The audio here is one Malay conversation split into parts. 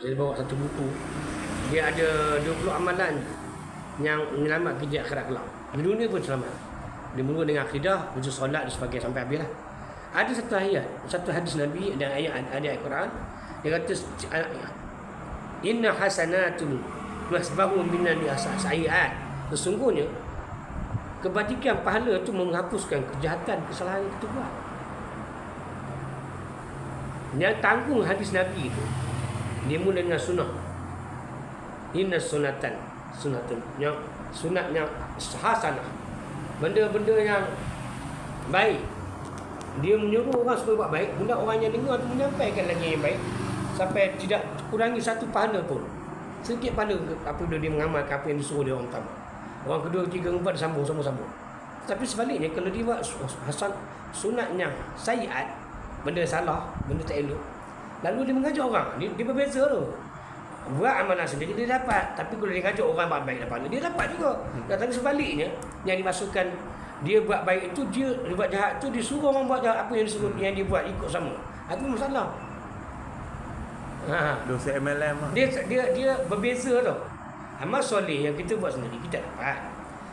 Saya bawa satu buku. Dia ada 20 amalan yang menyelamat kerja akhirat kelak. Di dunia pun selamat. Dia mula dengan akidah, lepas solat dan sebagainya sampai habis lah. Ada satu ayat, satu hadis Nabi dan ayat Al-Quran. Dia kata, inna hasanatun masbahu minan sayiat. Sesungguhnya kebajikan pahala itu menghapuskan kejahatan, kesalahan yang kita buat. Yang tanggung hadis Nabi itu, dia mula dengan sunnah. Inna sunatan yang sunat yang hasanah, benda-benda yang baik. Dia menyuruh orang supaya buat baik, hendak orang yang dengar tu menyampaikan lagi yang baik sampai tidak kurangi satu pahala pun. Sedikit pahala apabila dia mengamalkan apa yang disuruh dia orang pertama. Orang kedua, ketiga, empat sambung. Tapi sebaliknya, kalau dia buat hasan sunatnya sayiat, benda salah, benda tak elok, lalu dia mengajar orang, dia berbeza tu. Buat amalan sendiri dia dapat, tapi kalau dia ngajak orang buat baik dapat, dia dapat juga. Tapi sebaliknya, yang dimasukkan dia buat baik itu, dia buat jahat tu, dia suruh orang buat jahat apa yang disuruh yang dia buat ikut sama. Itu masalah. Dosa MLM lah. Dia berbeza tau. Amal soleh yang kita buat sendiri kita dapat.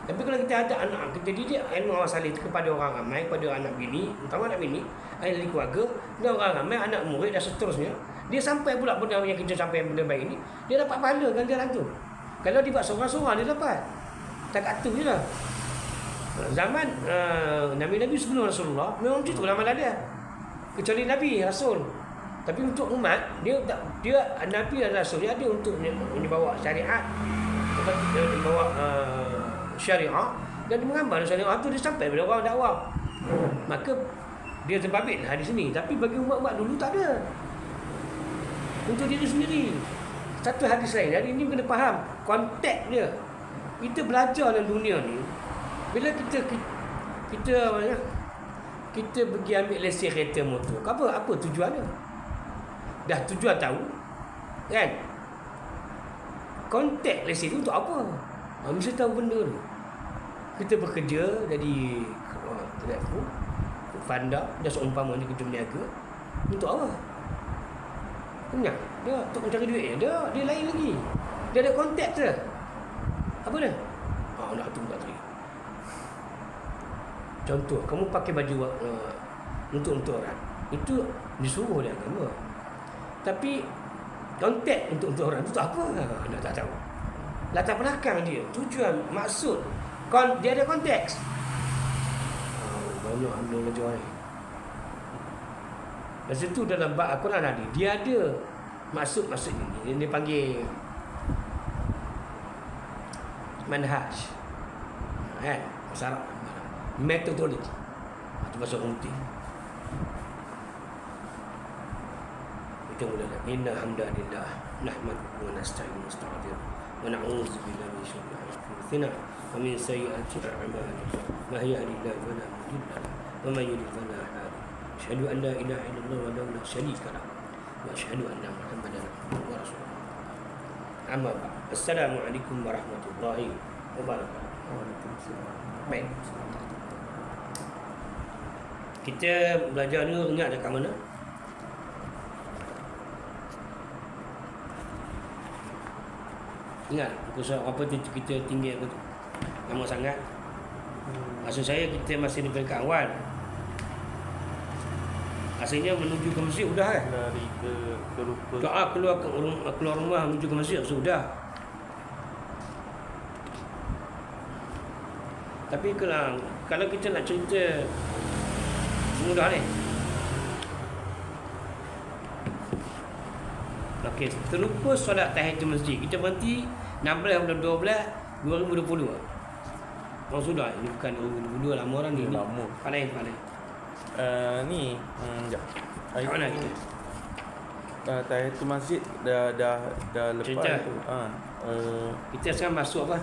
Tapi kalau kita ada anak, kita didik ilmu amal soleh kepada orang ramai, kepada anak bini, terutama anak bini, ahli keluarga, dan orang ramai, anak murid dan seterusnya, dia sampai pula benda yang kita sampai benda baik ni, dia dapat pahala ganjaran tu. Kalau dia buat seorang-seorang, dia dapat. Tak kat tu je lah. Zaman Nabi-Nabi sebelum Rasulullah memang macam tu amalan dia. Kecuali Nabi, Rasul. Tapi untuk umat, dia Nabi dan Rasul dia ada untuk membawa syariat, membawa syariah, dan mengamal syariah tu dia sampai pada orang dakwah. Maka dia terbabit hadis ni. Tapi bagi umat-umat dulu tak ada. Untuk diri sendiri. Satu hadis lain, hari ini kena faham konteks dia. Kita belajar dalam dunia ni, bila kita pergi ambil lesen kereta motor, apa tujuan dia? Dah tujuan tahu, kan? Konteks lesen tu untuk apa? Mesti tahu benda tu. Kita bekerja jadi driver, fanda, dah seumpamanya kita berniaga. Untuk apa? Kenapa? Dia untuk mencari duit. Dia lain lagi. Dia ada konteks dia. Apa dia? Nak tunggu tak. Contoh, kamu pakai baju untuk orang. Itu disuruh oleh agama. Tapi konteks untuk orang itu tak apa. Anda tak tahu. Latar belakang dia, tujuan, maksud, dia ada konteks. Banyak ambil belajar ni. Lepas itu dalam bab Al-Quran tadi, dia ada maksud-maksud ini. Dia panggil manhaj. Kan? Bahasa Arab. Methodology. Itu bahasa umti. Kita mulalah. Inna hamdalillah. Nahmaduhu wa nasta'inu wa nasta'adir. Wa na'udzu billahi min syururi anfusina wa min sayyiati a'malina. Man yahdihillahu fala mudilla lahu wa man yudlil fala hadiya lahu. Asyhadu an la ilaha illallah wahdahu la syarika lahu wa asyhadu anna Muhammadan abduhu wa rasuluh. Amma ba'd. Assalamualaikum warahmatullahi wabarakatuh. Waalaikumsalam. Baik. Kita belajar dulu, ingat dekat mana? Ingat kursus apa tu kita tinggi apa tu? Lama sangat. Maksud saya kita masih di peringkat awal. Asalnya menuju ke masjid sudah kan? Lari ke lupa. Doa keluar rumah menuju ke masjid sudah. Tapi kalau kita nak cerita semudah ni. Okey, terlupa solat tahiyatul masjid. Kita berhenti 16/12/2020. Oh sudah, ini bukan 2022 lama orang ni. Lama. Pandai. Ni, sekejap. Kat mana kita? Tahiyatul masjid dah lepas Cerita. tu. Kita sekarang masuk apa?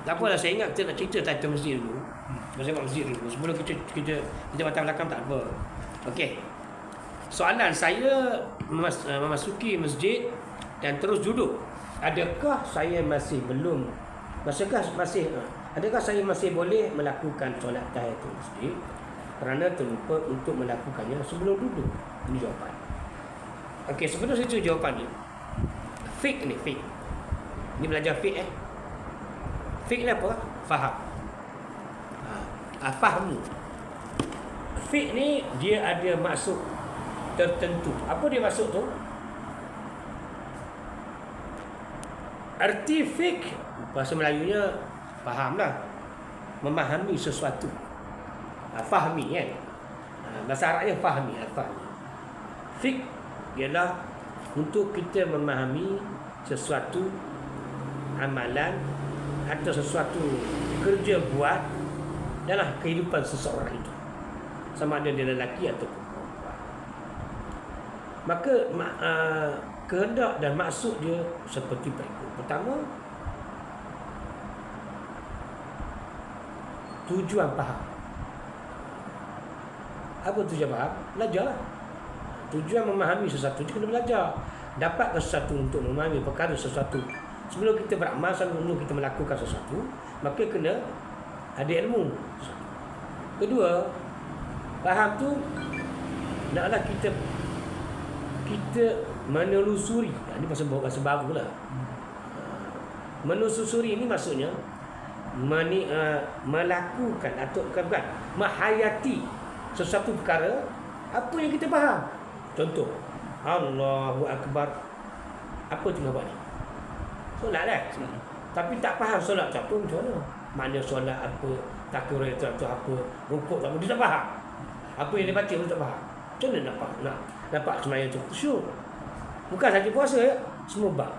Tak apalah, saya ingat kita nak cerita tahiyatul masjid dulu. Masa masjid dulu. Sebelum kita batal belakang tak apa. Okey. Soalan saya memasuki masjid dan terus duduk. Adakah saya masih belum? Adakah saya masih boleh melakukan solat tahiyatul masjid kerana terlupa untuk melakukannya sebelum duduk? Ini jawapan. Okey, sebelum situ jawapan ni. Fiqh ni, fiqh. Ni belajar fiqh Fiqh ni apa? Faham. Fahmu. Fiqh ni dia ada maksud tertentu. Apa dia maksud tu? Arti fiqh bahasa Melayunya fahamlah. Memahami sesuatu. Fahmi kan. Bahasa Arabnya fahmi, fahmi. Fiqh ialah untuk kita memahami sesuatu amalan atau sesuatu kerja buat dalam kehidupan seseorang itu, sama ada dia lelaki atau perempuan. Maka kehendak dan maksud dia seperti berikut. Pertama, tujuan faham. Apa tujuan faham? Belajarlah. Tujuan memahami sesuatu, kita kena belajar. Dapatkan sesuatu untuk memahami perkara sesuatu. Sebelum kita beramal, sebelum kita melakukan sesuatu, maka kena ada ilmu. Kedua, faham tu naklah kita menelusuri. Ini bahasa baru lah. Menelusuri ini maksudnya melakukan atau bukan menghayati sesuatu perkara apa yang kita faham. Contoh, Allahu Akbar. Apa tengah buat ni? Solat kan? Tapi tak faham solat tu apa, macam mana? Mana solat apa, takbir itu apa, rukuk apa, dia tak faham. Apa yang dia baca dia tak faham. Macam mana nak dapat sembahyang tu khusyuk? Bukan saja puasa ya, semua bab.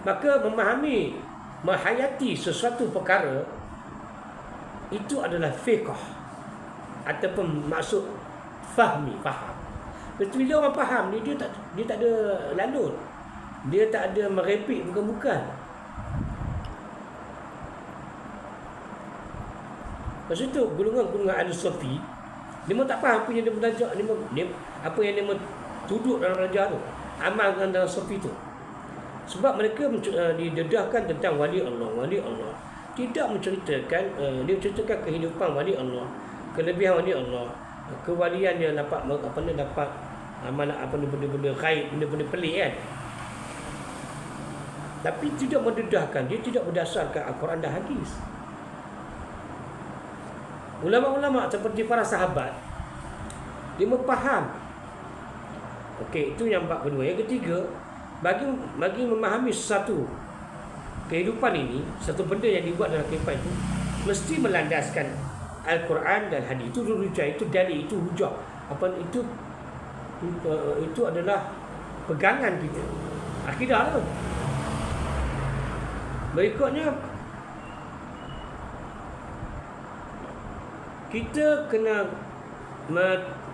Maka memahami, menghayati sesuatu perkara itu adalah fiqh ataupun maksud fahmi, faham. Bila orang faham ni, dia tak ada lalut. Dia tak ada merepek bukan-bukan. Lepas itu golongan-golongan Al-Sufi, dia pun tak faham apa yang dia belajar, apa yang dia tuduh dalam belajar tu, amalkan dalam Sufi tu. Sebab mereka didedahkan tentang wali Allah. Tidak menceritakan, dia menceritakan kehidupan wali Allah, kelebihan wali Allah, kewalian dia dapat benda-benda gaib, benda-benda pelik kan. Tapi tidak mendedahkan, dia tidak berdasarkan Al-Quran dan hadis. Ulama-ulama seperti para sahabat, dia memfaham. Okey, itu yang bab kedua. Yang ketiga, bagi memahami sesuatu kehidupan ini, satu benda yang dibuat dalam kehidupan itu, mesti melandaskan Al-Quran dan hadis. Itu hujah, itu dalil, itu hujah. Apa itu adalah pegangan kita. Akidah tu. Berikutnya, kita kena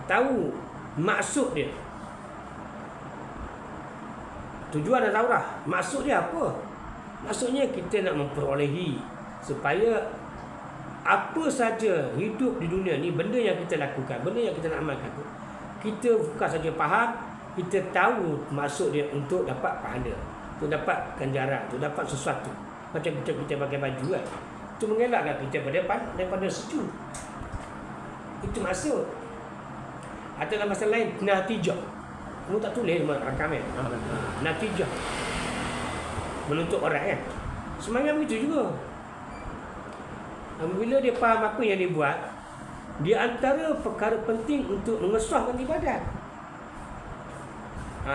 tahu maksud dia. Tujuan dah tahu dah. Maksud dia apa? Maksudnya kita nak memperolehi supaya apa saja hidup di dunia ni, benda yang kita lakukan, benda yang kita nak amalkan tu, kita bukan saja faham, kita tahu maksud dia untuk dapat pahala, untuk dapat ganjaran, untuk dapat sesuatu. Macam kita pakai baju kan, itu mengelakkan kita daripada sejuk. Itu maksud. Atau dalam masa lain, natijah. Kamu tak tulis rakam kan? Natijah. Menuntut orang kan? Semangat begitu juga. Bila dia faham apa yang dia buat, dia antara perkara penting untuk mengesahkan ibadat.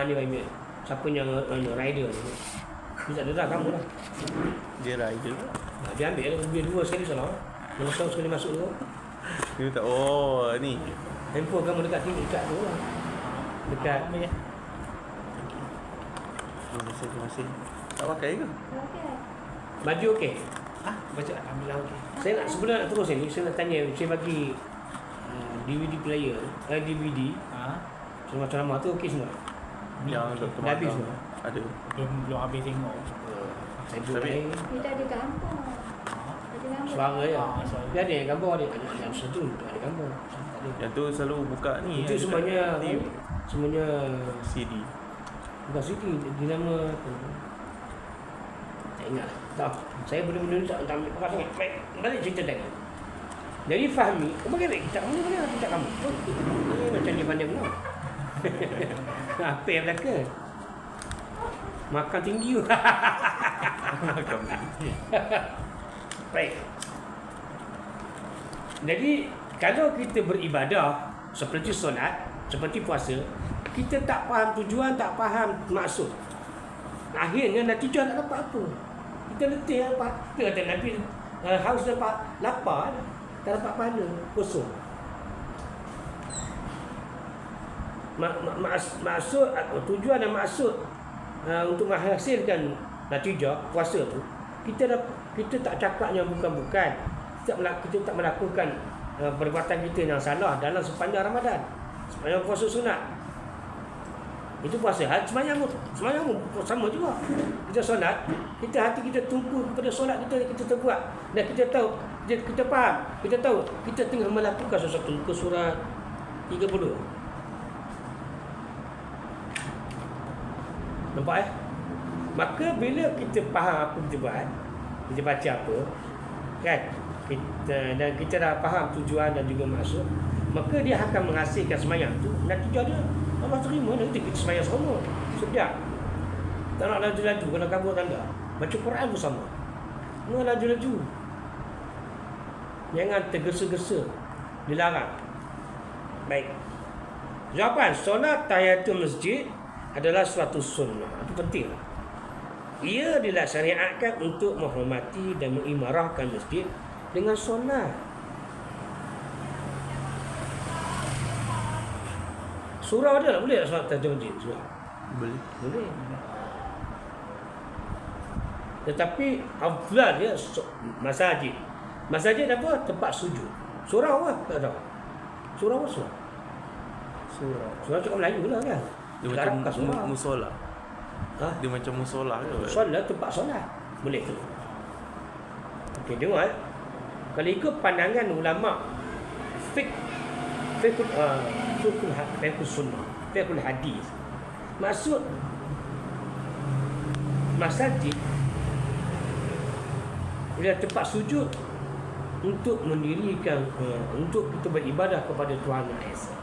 Ni baik. Siapa yang rider ni? Dia tak ada dah, kamu lah. Dia rider. Dia ambil dia dua sekali salah. Yang tahu sekali masuk tu. Dia tak, ni. Handphone kamu dekat tu lah. Dekat Terima kasih. Tak pakai ke? baju okey. Baca alhamdulillah okey. Saya nak sebelum nak terus ni, saya nak tanya, saya bagi DVD player, DVD. Semua ceramah tu okey semua. Yang Dr. Dah habis Magam semua? ada. Belum habis tengok. Saya buat Kita ada kampung. suara ya. Suara. Dia ada yang gambar dia. Ada satu ada gambar. Tak ada. Yang tu selalu buka ni. Itu semuanya semuanya CD. bukan CD, dia nama apa? Tak ingat. Tak. Saya benda-benda ni tak ambil pasal baik. Balik cerita tadi. Jadi fahmi, bagaimana kita kamu bagaimana kita kamu? Ini macam dia pandai benar. Apa yang belakang? Makan tinggi. Makan tinggi. Baik. Jadi kalau kita beribadah seperti solat, seperti puasa, kita tak faham tujuan, tak faham maksud, akhirnya natijah tak dapat apa. Kita letih apa? Kita kata Nabi haus dapat lapar, tak dapat pahala, kosong. Maksud, tujuan dan maksud untuk menghasilkan natijah puasa tu, kita tak cakapnya bukan-bukan. Kita tak melakukan perbuatan kita yang salah dalam sepanjang Ramadan, sepanjang puasa sunat. Itu puasa. Semayang sama juga. Kita solat, hati kita tumpu kepada solat kita terbuat. Dan kita tahu, kita faham, kita tahu kita tengah melakukan sesuatu. Ke surat 30. Nampak Maka bila kita faham apa kita buat, kita baca apa, kan? Kita dah faham tujuan dan juga maksud, maka dia akan menghasilkan semayang tu. Natijah dia Allah terima. Nanti kita semayang sama, sedap. Tak nak laju-laju, kena kabur tanda. Baca Quran pun sama, kena laju-laju, jangan tergesa-gesa, dilarang. Baik. Jawapan, solat tahiyatul masjid adalah suatu sunnah. Itu penting. Ia dilaksanakan untuk menghormati dan mengimarahkan masjid dengan solat. Surau ada tak? Boleh tak solat tahiyatul masjid? Surau? Boleh. Tetapi afdal dia masjid. Masjid apa? Tempat sujud. Surau apa? Tak tahu. Surau apa surau? Surau cakap Melayu lah kan? Dia macam musola. Dia macam musola ke? Solat, tempat solat. Boleh tu. Okey, dengar. Kalau ikut pandangan ulama fiqh sunnah, fiqhul hadis, maksud masjid ialah tempat sujud untuk mendirikan, untuk kita beribadah kepada Tuhan Yang Esa,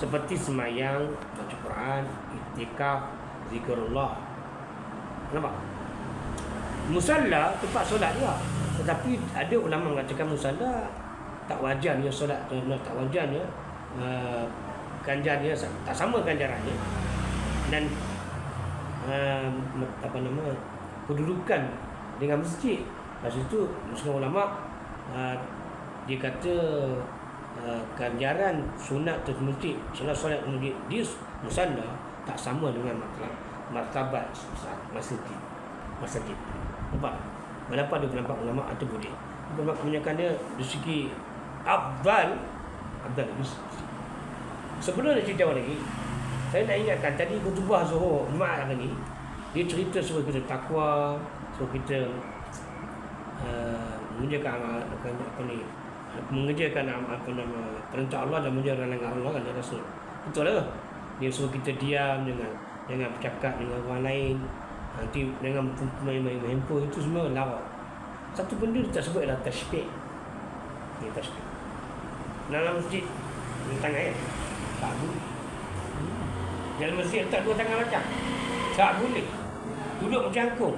seperti semayang, baca Quran, iktikaf, zikrullah. Nampak? Musalla tempat solat juga. Tetapi ada ulama mengatakan musalla tak wajarnya solat, tak wajarnya ganjarannya tak sama ganjarannya, dan kedudukan dengan masjid. Lepas itu semua ulama dia kata ganjaran sunat tu masjid, solat masjid di musalla tak sama dengan martabat masjid. Nampak? Kenapa ada pendapat ulama atau boleh? Pendapat kebanyakan dia dari segi afdal. Sebelum nak cerita lagi, saya nak ingatkan tadi khutbah Zuhur Jumaat hari ni, dia cerita suruh kita takwa, suruh kita mengerjakan perintah Allah dan mengerjakan larangan Allah dan Rasul. Betul lah. Dia suruh kita diam, jangan bercakap dengan orang lain, nanti dengan main handphone, itu semua larang. Satu benda dia tak sebut adalah tasbih. Ini tasbih dalam masjid, tangan tak boleh. Dalam masjid letak dua tangan macam tak boleh. Duduk berjangkung,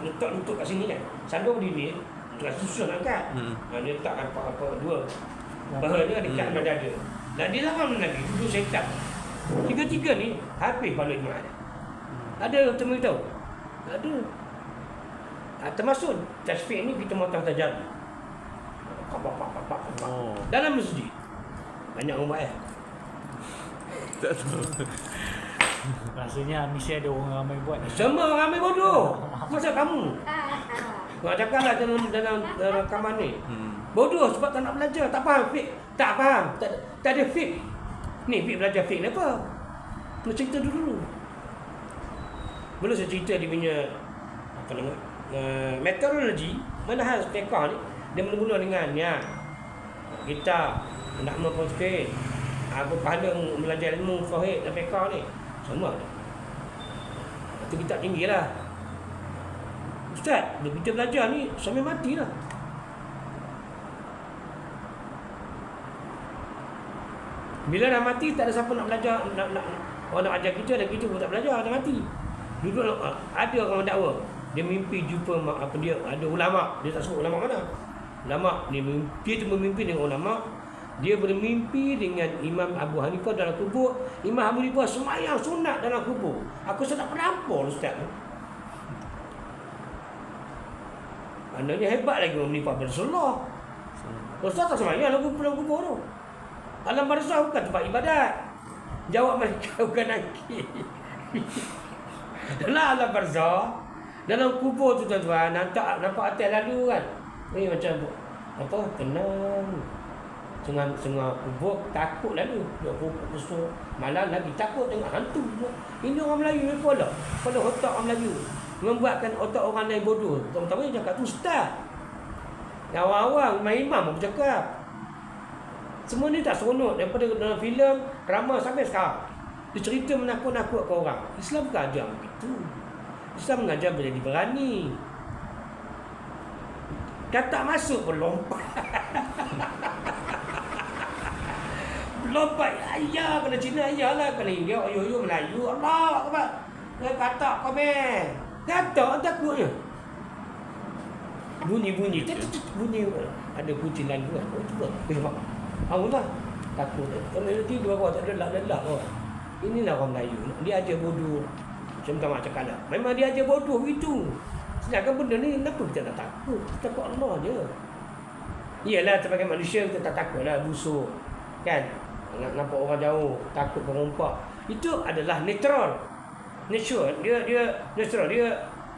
letak lutut kat sini kan, sandung diri, terus susah nak angkat. Dia letak apa dua paha dia dekat dengan dada. Dan dia larang Nabi duduk setak. Tiga-tiga ni habis balik Jumaat. Ada temu tahu? Ada. Termasuk tasbih ni kita mahu tajam. Dalam masjid banyak orang buat Tak tahu. Rasanya mesti ada orang ramai buat. Semua orang ramai bodoh. Masa kamu nak cakap lah dalam rakaman ni bodoh sebab tak nak belajar, tak faham fiqh, tak faham, tak ada fiqh. Ni fiqh, belajar fiqh ni apa? Kena cerita dulu. Belum saya cerita dia punya metodologi manhaj fiqh ni. Dia mula-mula dengan kita nak mempercayai apa pahala belajar ilmu fiqh dan fiqh ni semua ada. Itu kita tinggilah. Ustaz, bila kita belajar ni sampai matilah. Bila dah mati tak ada siapa nak belajar, orang nak ajar kita dan kita pun tak belajar, dah mati. Duduk ada orang mendakwa, dia mimpi jumpa dia ada ulama, dia tak sebut ulama mana. Ulama dia memimpi dengan ulama, dia bermimpi dengan Imam Abu Hanifah dalam kubur. Imam Abu Hanifah semayang sunat dalam kubur. Aku rasa tak penampar ustaz. Maknanya hebat lagi Imam Hanifah Rasulullah. Ustaz tak semayang dalam kubur tu. Alam barzah bukan tempat ibadat. Jawab mereka bukan nakir. Dalam alam barzah, dalam kubur tu tuan-tuan, nampak atas lalu kan. Ni macam apa? Tenang. Tengah kubur takut lalu. Dia kubur malam lagi takut tengok hantu. Ini orang Melayu ni pula. Pada otak orang Melayu membuatkan otak orang lain bodoh. Terutama yang cakap tu ustaz. Yang awal-awal imam pun bercakap. Semua ni tak seronok daripada dalam filem, drama sampai sekarang. Dia cerita menakut-nakutkan orang. Islam bukan ajar begitu. Islam mengajar menjadi berani. Kata masuk pun lompat. Lompat. Ayah kena Cina, ayah lah kena India. Ayo Melayu. Allah Akbar. Kata komen. Kata takutnya. Bunyi. Bunyi. Ada kucing lalu kan. Oh cuba. Tengok. Allah takut. Kalau nanti dua orang tak delak-delak oh. Inilah orang Melayu. Dia ajar bodoh. Saya minta maaf cakap lah. Memang dia ajar bodoh begitu. Sedangkan benda ni kenapa kita tak takut? Kita takut Allah je. Iyalah sebagai manusia kita tak takut lah busuk. Kan? Nampak orang jauh, takut berompak. Itu adalah natural. Dia natural. Dia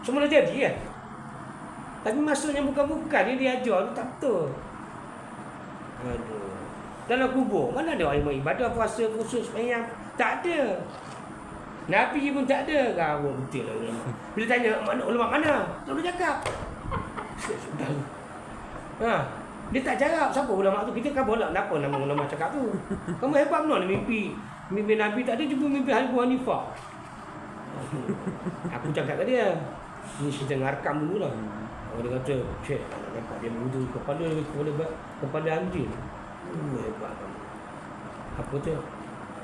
semula jadi kan? Tapi maksudnya bukan-bukan. Dia ajar tu tak betul. Aduh. Dalam kubur, mana ada orang ibadah, puasa, khusus, sembahyang? Tak ada. Nabi pun tak ada. Gawat betul lah ulama. Bila tanya, ulama mana? Tak boleh cakap. Dia tak jawab. Siapa ulama tu? Kita kan bolak. Kenapa nama ulama cakap tu? Kamu hebat benar mimpi. Mimpi Nabi tak ada, jumpa mimpi Abu Hanifah. Aku cakap ke dia. Ni kita ngarkam dulu lah. Dia kata, Syekh, nampak dia berwudu kepada anjing. Hebat kamu. Apa tu?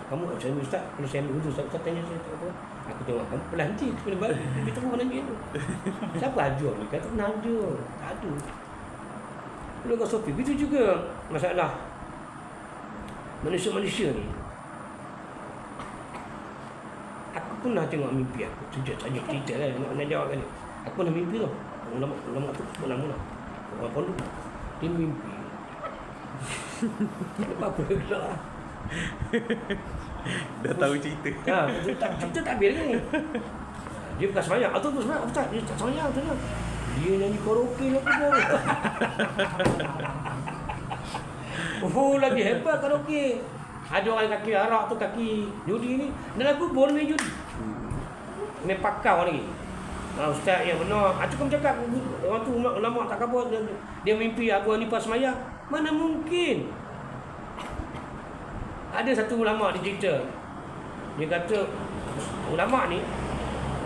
Kamu saya ustaz, kalau saya ambil wudu, ustaz tanya saya apa? Aku tengok kamu pelantik kena balik. Dia terus pelantik tu. Siapa ajar ni? Kata pernah ajar. Tak ada. Kalau kau Sofi, begitu juga masalah manusia-manusia ni. Aku pernah tengok mimpi aku. Sejak tanya cerita lah, nak jawab kan ni. Aku pernah mimpi tau. Ulama tu sebut nama lah. Orang pondok. Dia mimpi. Apa gelak. Dah tahu cerita. Cerita tak habis lagi. Dia bukan semayang. Atau tu semayang. Ustaz, dia tak semayang tu lah. Dia nyanyi karaoke lah kubur. Oh, lagi hebat karaoke. Ada orang kaki arak tu, kaki judi ni. Dalam kubur main judi. Main pakau lagi. Ustaz yang benar. Cukup cakap orang tu ulama tak kabur. Dia mimpi Abu Hanifah semayang. Mana mungkin? Ada satu ulama dia cerita. Dia kata ulama ni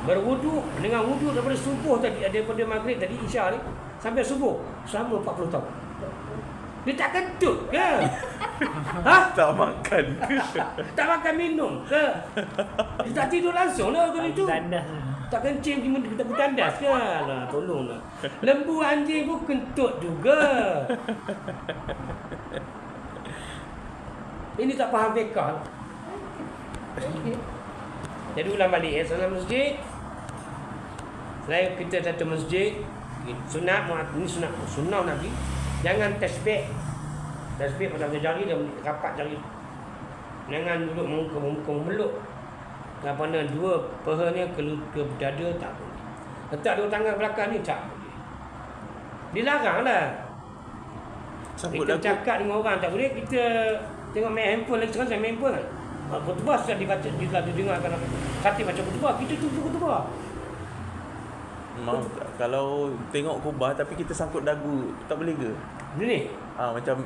berwudu dengan wudu daripada subuh tadi, daripada maghrib tadi isya ni sampai subuh selama 40 tahun. Dia tak kentut ke? Tak makan ke? Tak makan minum ke? Dia tak tidur langsung lah kali tu. Tak kencing kita bertandas ke? Alah, tolonglah. Lembu anjing pun kentut juga. Ini tak faham fiqh. Jadi ulang balik ya, salam masjid. Selain kita satu masjid, sunat ini sunnah Nabi. Jangan tasbih. Tasbih pada jari dan rapat jari. Jangan duduk muka memeluk. Kerana dua pahanya ke dada tak boleh. Letak dua tangan belakang ni tak boleh. Dilarang lah. Kita cakap dengan orang tak boleh. Kita tengok main handphone lagi sekarang saya main handphone kan. Khutbah sudah dibaca, didengarkan khatib baca khutbah, kita tunggu khutbah. Maaf, kalau tengok khutbah tapi kita sangkut dagu, tak boleh ke? Ni. Macam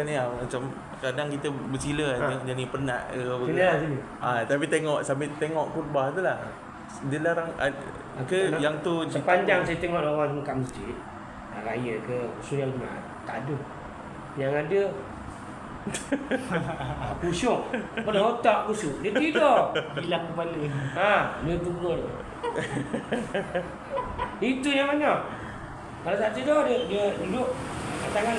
ni lah, macam kadang kita bersila jadi penat ke apa ke. Sini. Tapi sambil tengok khutbah tu lah. Dia larang ke yang tu sepanjang saya tengok orang kat masjid raya ke usul yang Jumaat, tak ada. Yang ada Kusyuk. Pada otak kusyuk. Dia tidur. Hilang kepala. Dia tunggu. Itu yang mana? Kalau tak tidur, dia duduk kat tangan.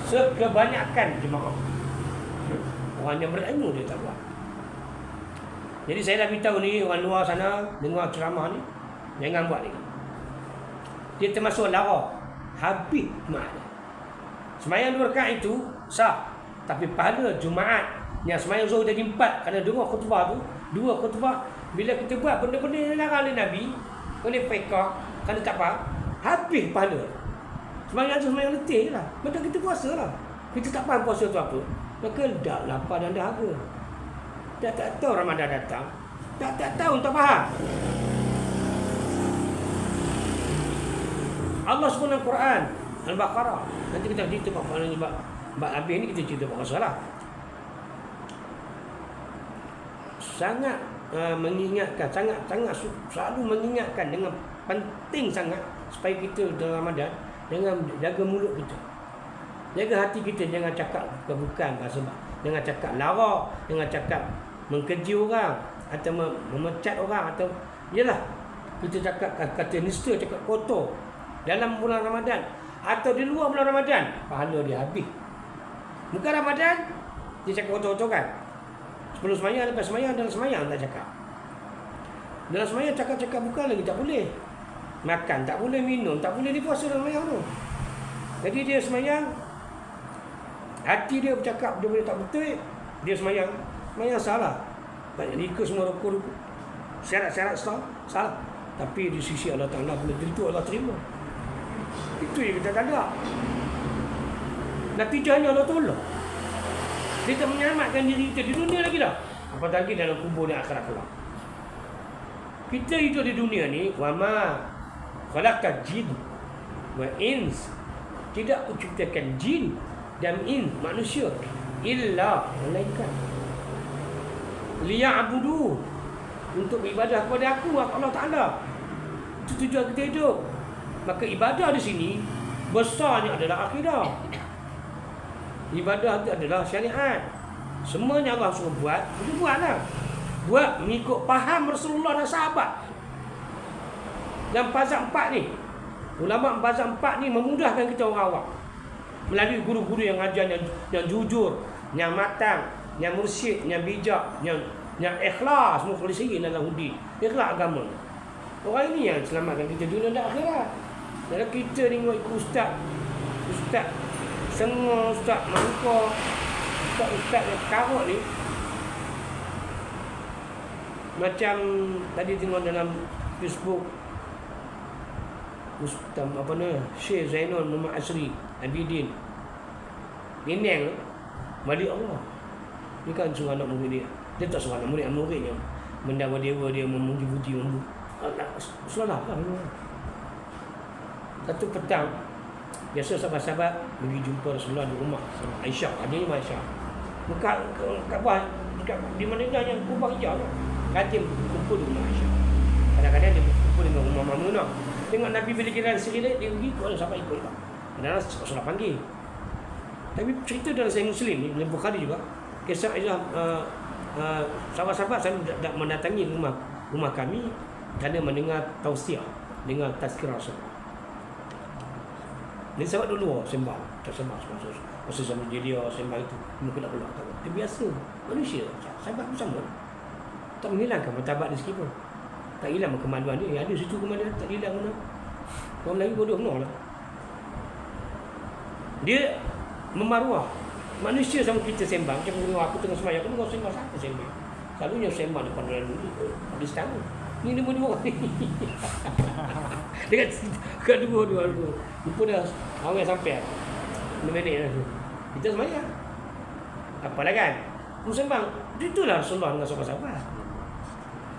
Sekebanyakan jemaah. Orang yang berilmu dia tak buat. Jadi saya dah beritahu ni orang luar sana dengar ceramah ni, jangan buat ni. Dia termasuk lara. Habis Jumaat. Semayang 2 rakaat itu sah. Tapi pahala Jumaat yang semayang Zuhur jadi 4 kerana dengar khutbah tu, 2 khutbah. Bila kita buat benda-benda yang dilarang oleh Nabi, oleh fiqh, kerana tak faham, habis pahala. Semayang tu semayang letih je lah. Macam kita puasa lah. Kita tak faham puasa tu apa. Maka dah lapar dan dahaga. Tak tahu Ramadan datang. Tak tahu, tak faham. Allah sebut dalam Quran Al-Baqarah. Nanti kita cerita bab habis ni kita cerita masalah. Sangat mengingatkan, sangat selalu mengingatkan dengan penting sangat supaya kita dalam Ramadan dengan jaga mulut kita. Jaga hati kita, jangan cakap bukan bahasa, jangan cakap lara, jangan cakap mengkeji orang atau memecat orang atau yalah kita cakap kata nista, cakap kotor dalam bulan Ramadan atau di luar bulan Ramadan, pahala dia habis. Bukan Ramadan dia cakap kotor-kotor kan. Sebelum semayang, lepas semayang, dalam semayang tak cakap. Dalam semayang cakap-cakap bukan lagi tak boleh. Makan tak boleh, minum tak boleh, dia puasa dalam semayang tu. Jadi dia semayang, hati dia bercakap dia boleh tak betul, dia semayang salah. Banyak ikut semua rukun, syarat-syarat salah. Tapi di sisi Allah Ta'ala benda itu Allah terima. Itu yang kita tak ada. Natijahnya Allah tolong. Dia tak menyelamatkan diri kita di dunia lagi dah. Apatah lagi dalam kubur dan akhirat kelak. Kita hidup di dunia ni, wa ma khalaqal jin wa ins. Tidak aku ciptakan jin dan ins, manusia, illa malaikat. Liya'budu, untuk beribadah kepada aku, Allah Ta'ala. Itu tujuan kita hidup. Maka ibadah di sini besarnya adalah akidah. Ibadah itu adalah syariat. Semuanya Allah suruh buat, kita buatlah. Buat mengikut faham Rasulullah dan sahabat. Dan fazak 4 ni, ulama fazak 4 ni memudahkan kita orang awam melalui guru-guru yang ajar yang jujur, yang matang, yang mursyid, yang bijak, yang ikhlas, mukhlisin dalam hudi, ikhlas agama. Orang ini yang selamatkan kita dunia dan akhirat. Kalau kita ni ikut ustaz Sengor, ustaz Mangkor, ustaz yang karut ni, macam tadi tengok dalam Facebook Ustaz apa ni, Syekh Zainul Muhammad Asri Abidin Geneng, wali Allah. Dia kan suruh anak murid dia. Dia tak suruh anak murid yang mendawa dewa dia, memuji-puji salah kan. Satu petang biasa sahabat-sahabat pergi jumpa Rasulullah di rumah Aisyah, adanya Aisyah. Buka Kaabah di mana dia yang kubah hijau tu. Katim kumpul di rumah Aisyah. Kadang-kadang dia kumpul dengan rumah Mamunah. Tengok Nabi bila kira sekali dia pergi, orang sahabat ikut juga. Kadang-kadang Rasulullah panggil. Tapi cerita dalam Sahih Muslim ni, dalam Bukhari juga, kisah Aisyah, sahabat-sahabat selalu mendatangi rumah kami kerana mendengar tausiah, dengar tazkirah Rasul. Jadi sahabat dulu sembang, tersembang semasa masa zaman dia sembang itu, mungkin tak keluar tahu. Dia biasa, manusia, sahabat bersama. Tak menghilangkan martabat dia sikit pun. Tak hilang kemaluan dia. Ada situ kemaluan tak hilang mana. Orang Melayu bodoh benar lah. Dia memaruah. Manusia sama kita sembang. Macam aku tengah semayang, aku tengah sembang, siapa sembang? Selalunya sembang depan orang dulu. Ada setangga. Ni dia berdua. Dia kat dua. Lupa dah. Orang yang sampai 5 minit dah. Kita semayang. Apalah kan? Mu sembang. Itulah Rasulullah dengan sahabat-sahabat.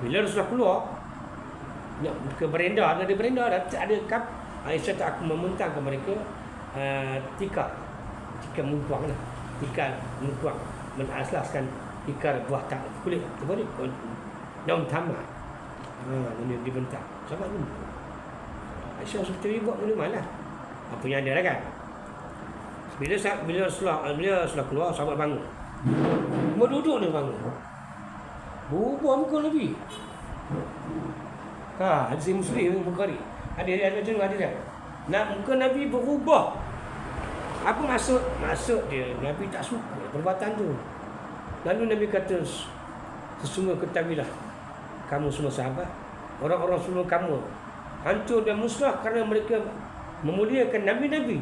Bila Rasulullah keluar, nak ke berenda, ada berenda, ada kap. Aisyah tak aku mementangkan mereka tikar mengkuang lah. Tikar mengkuang. Menaslaskan tikar buah tak kulit. Apa ni? Daun tamat. Ini dibentang. Sahabat ni. Aisyah seperti buat minuman lah. Apa yang ada lah kan? bila Rasulullah keluar, sahabat bangun. Duduk dia bangun. Berubah muka Nabi. Hadis Muslim Bukhari. Ada tengok hadis dia. Muka Nabi berubah. Apa maksud dia? Nabi tak suka perbuatan tu. Lalu Nabi kata, sesungguhnya ketahuilah kamu semua sahabat, orang-orang sebelum kamu hancur dan musnah kerana mereka memuliakan Nabi-Nabi,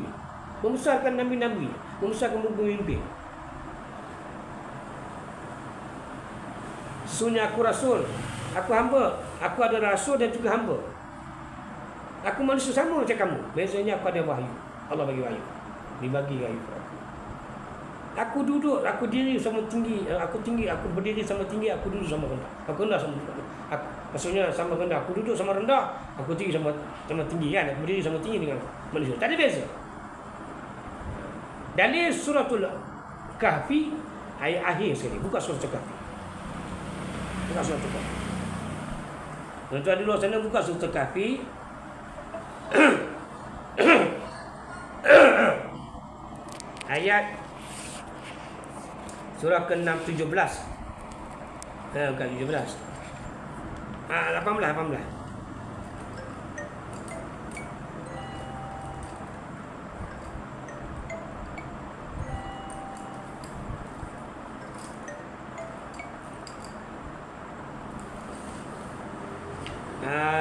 membesarkan Nabi-Nabi, membesarkan pemimpin. Sesungguhnya aku Rasul, aku hamba, aku ada Rasul dan juga hamba. Aku manusia sama macam kamu. Bezanya aku ada wahyu. Allah bagi wahyu. Dibagi wahyu kepada aku. Aku duduk, aku diri sama tinggi, aku berdiri sama tinggi, aku duduk sama rendah. Aku rendah sama rendah. Maksudnya sama rendah. Aku duduk sama rendah, aku tinggi sama tinggi kan. Aku berdiri sama tinggi dengan manusia. Tak ada beza. Dalil suratul Kahfi ayat akhir sekali. Buka suratul Kahfi. Buka suratul Kahfi. Tuan-tuan di luar sana buka suratul Kahfi. Ayat surah ke-6 17. Bukan 17. 18. Ah,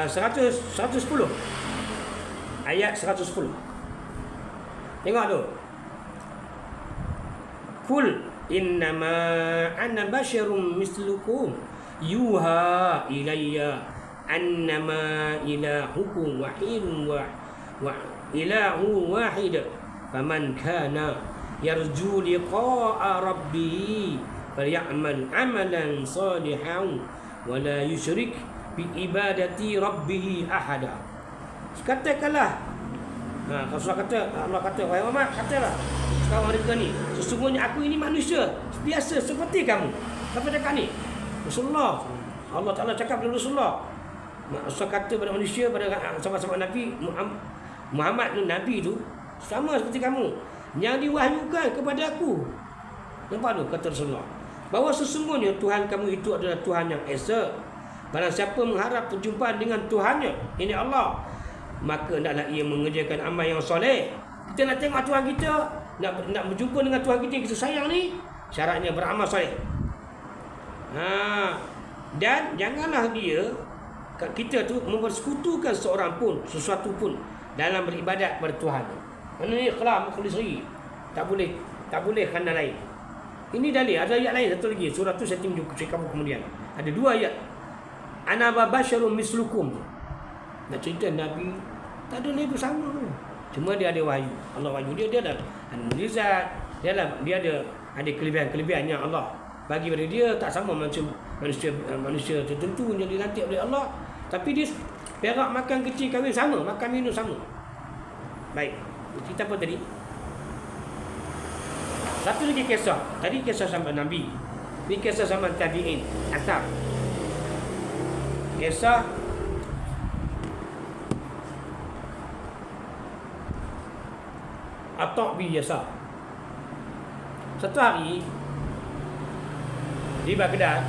110. Ayat 110. Tengok tu. Kul innama ana basyarum mislukum yuha ilayya annama ilahukum wahidun wa ilahu wahid faman kana yarju liqa'a rabbih falyamal amalan salihan wa la yusyrik bi ibadati rabbih ahada. Katakanlah, Allah kata, wahai Muhammad, katalah sekarang mereka ni, sesungguhnya aku ini manusia biasa seperti kamu. Siapa cakap ni? Rasulullah. Allah Ta'ala cakap kepada Rasulullah. Rasulullah kata pada manusia, pada sahabat-sahabat Nabi, Muhammad tu, Nabi tu sama seperti kamu, yang diwahyukan kepada aku. Nampak tu kata Rasulullah, bahawa sesungguhnya Tuhan kamu itu adalah Tuhan yang esa. Barang siapa mengharap perjumpaan dengan Tuhannya, ini Allah, maka hendaklah ia mengerjakan amal yang soleh. Kita nak tengok Tuhan kita, nak berjumpa dengan Tuhan kita yang kita sayang ni, syaratnya beramal soleh. Dan janganlah kita tu mempersekutukan seorang pun, sesuatu pun dalam beribadat kepada Tuhan. Mana ni ikhlas mukhlis diri. Tak boleh kerana lain. Ini dalil. Ada ayat lain satu lagi. Surah tu saya tunjuk kamu kemudian. Ada 2 ayat. Ana basyarum mislukum. Nak cerita Nabi tak ada label sama tu. Cuma dia ada wahyu. Allah wahyu dia ada mukjizat. Dia ada kelebihan-kelebihannya Allah bagi pada dia, tak sama macam manusia tertentu yang dilantik oleh Allah. Tapi dia perak makan kecil kahwin sama, makan minum sama. Baik. Cerita apa tadi? Satu lagi kisah. Tadi kisah sama Nabi. Ini kisah sama tabi'in. Asar. Kisah Atta' bin Yasar. Satu hari di Baghdad,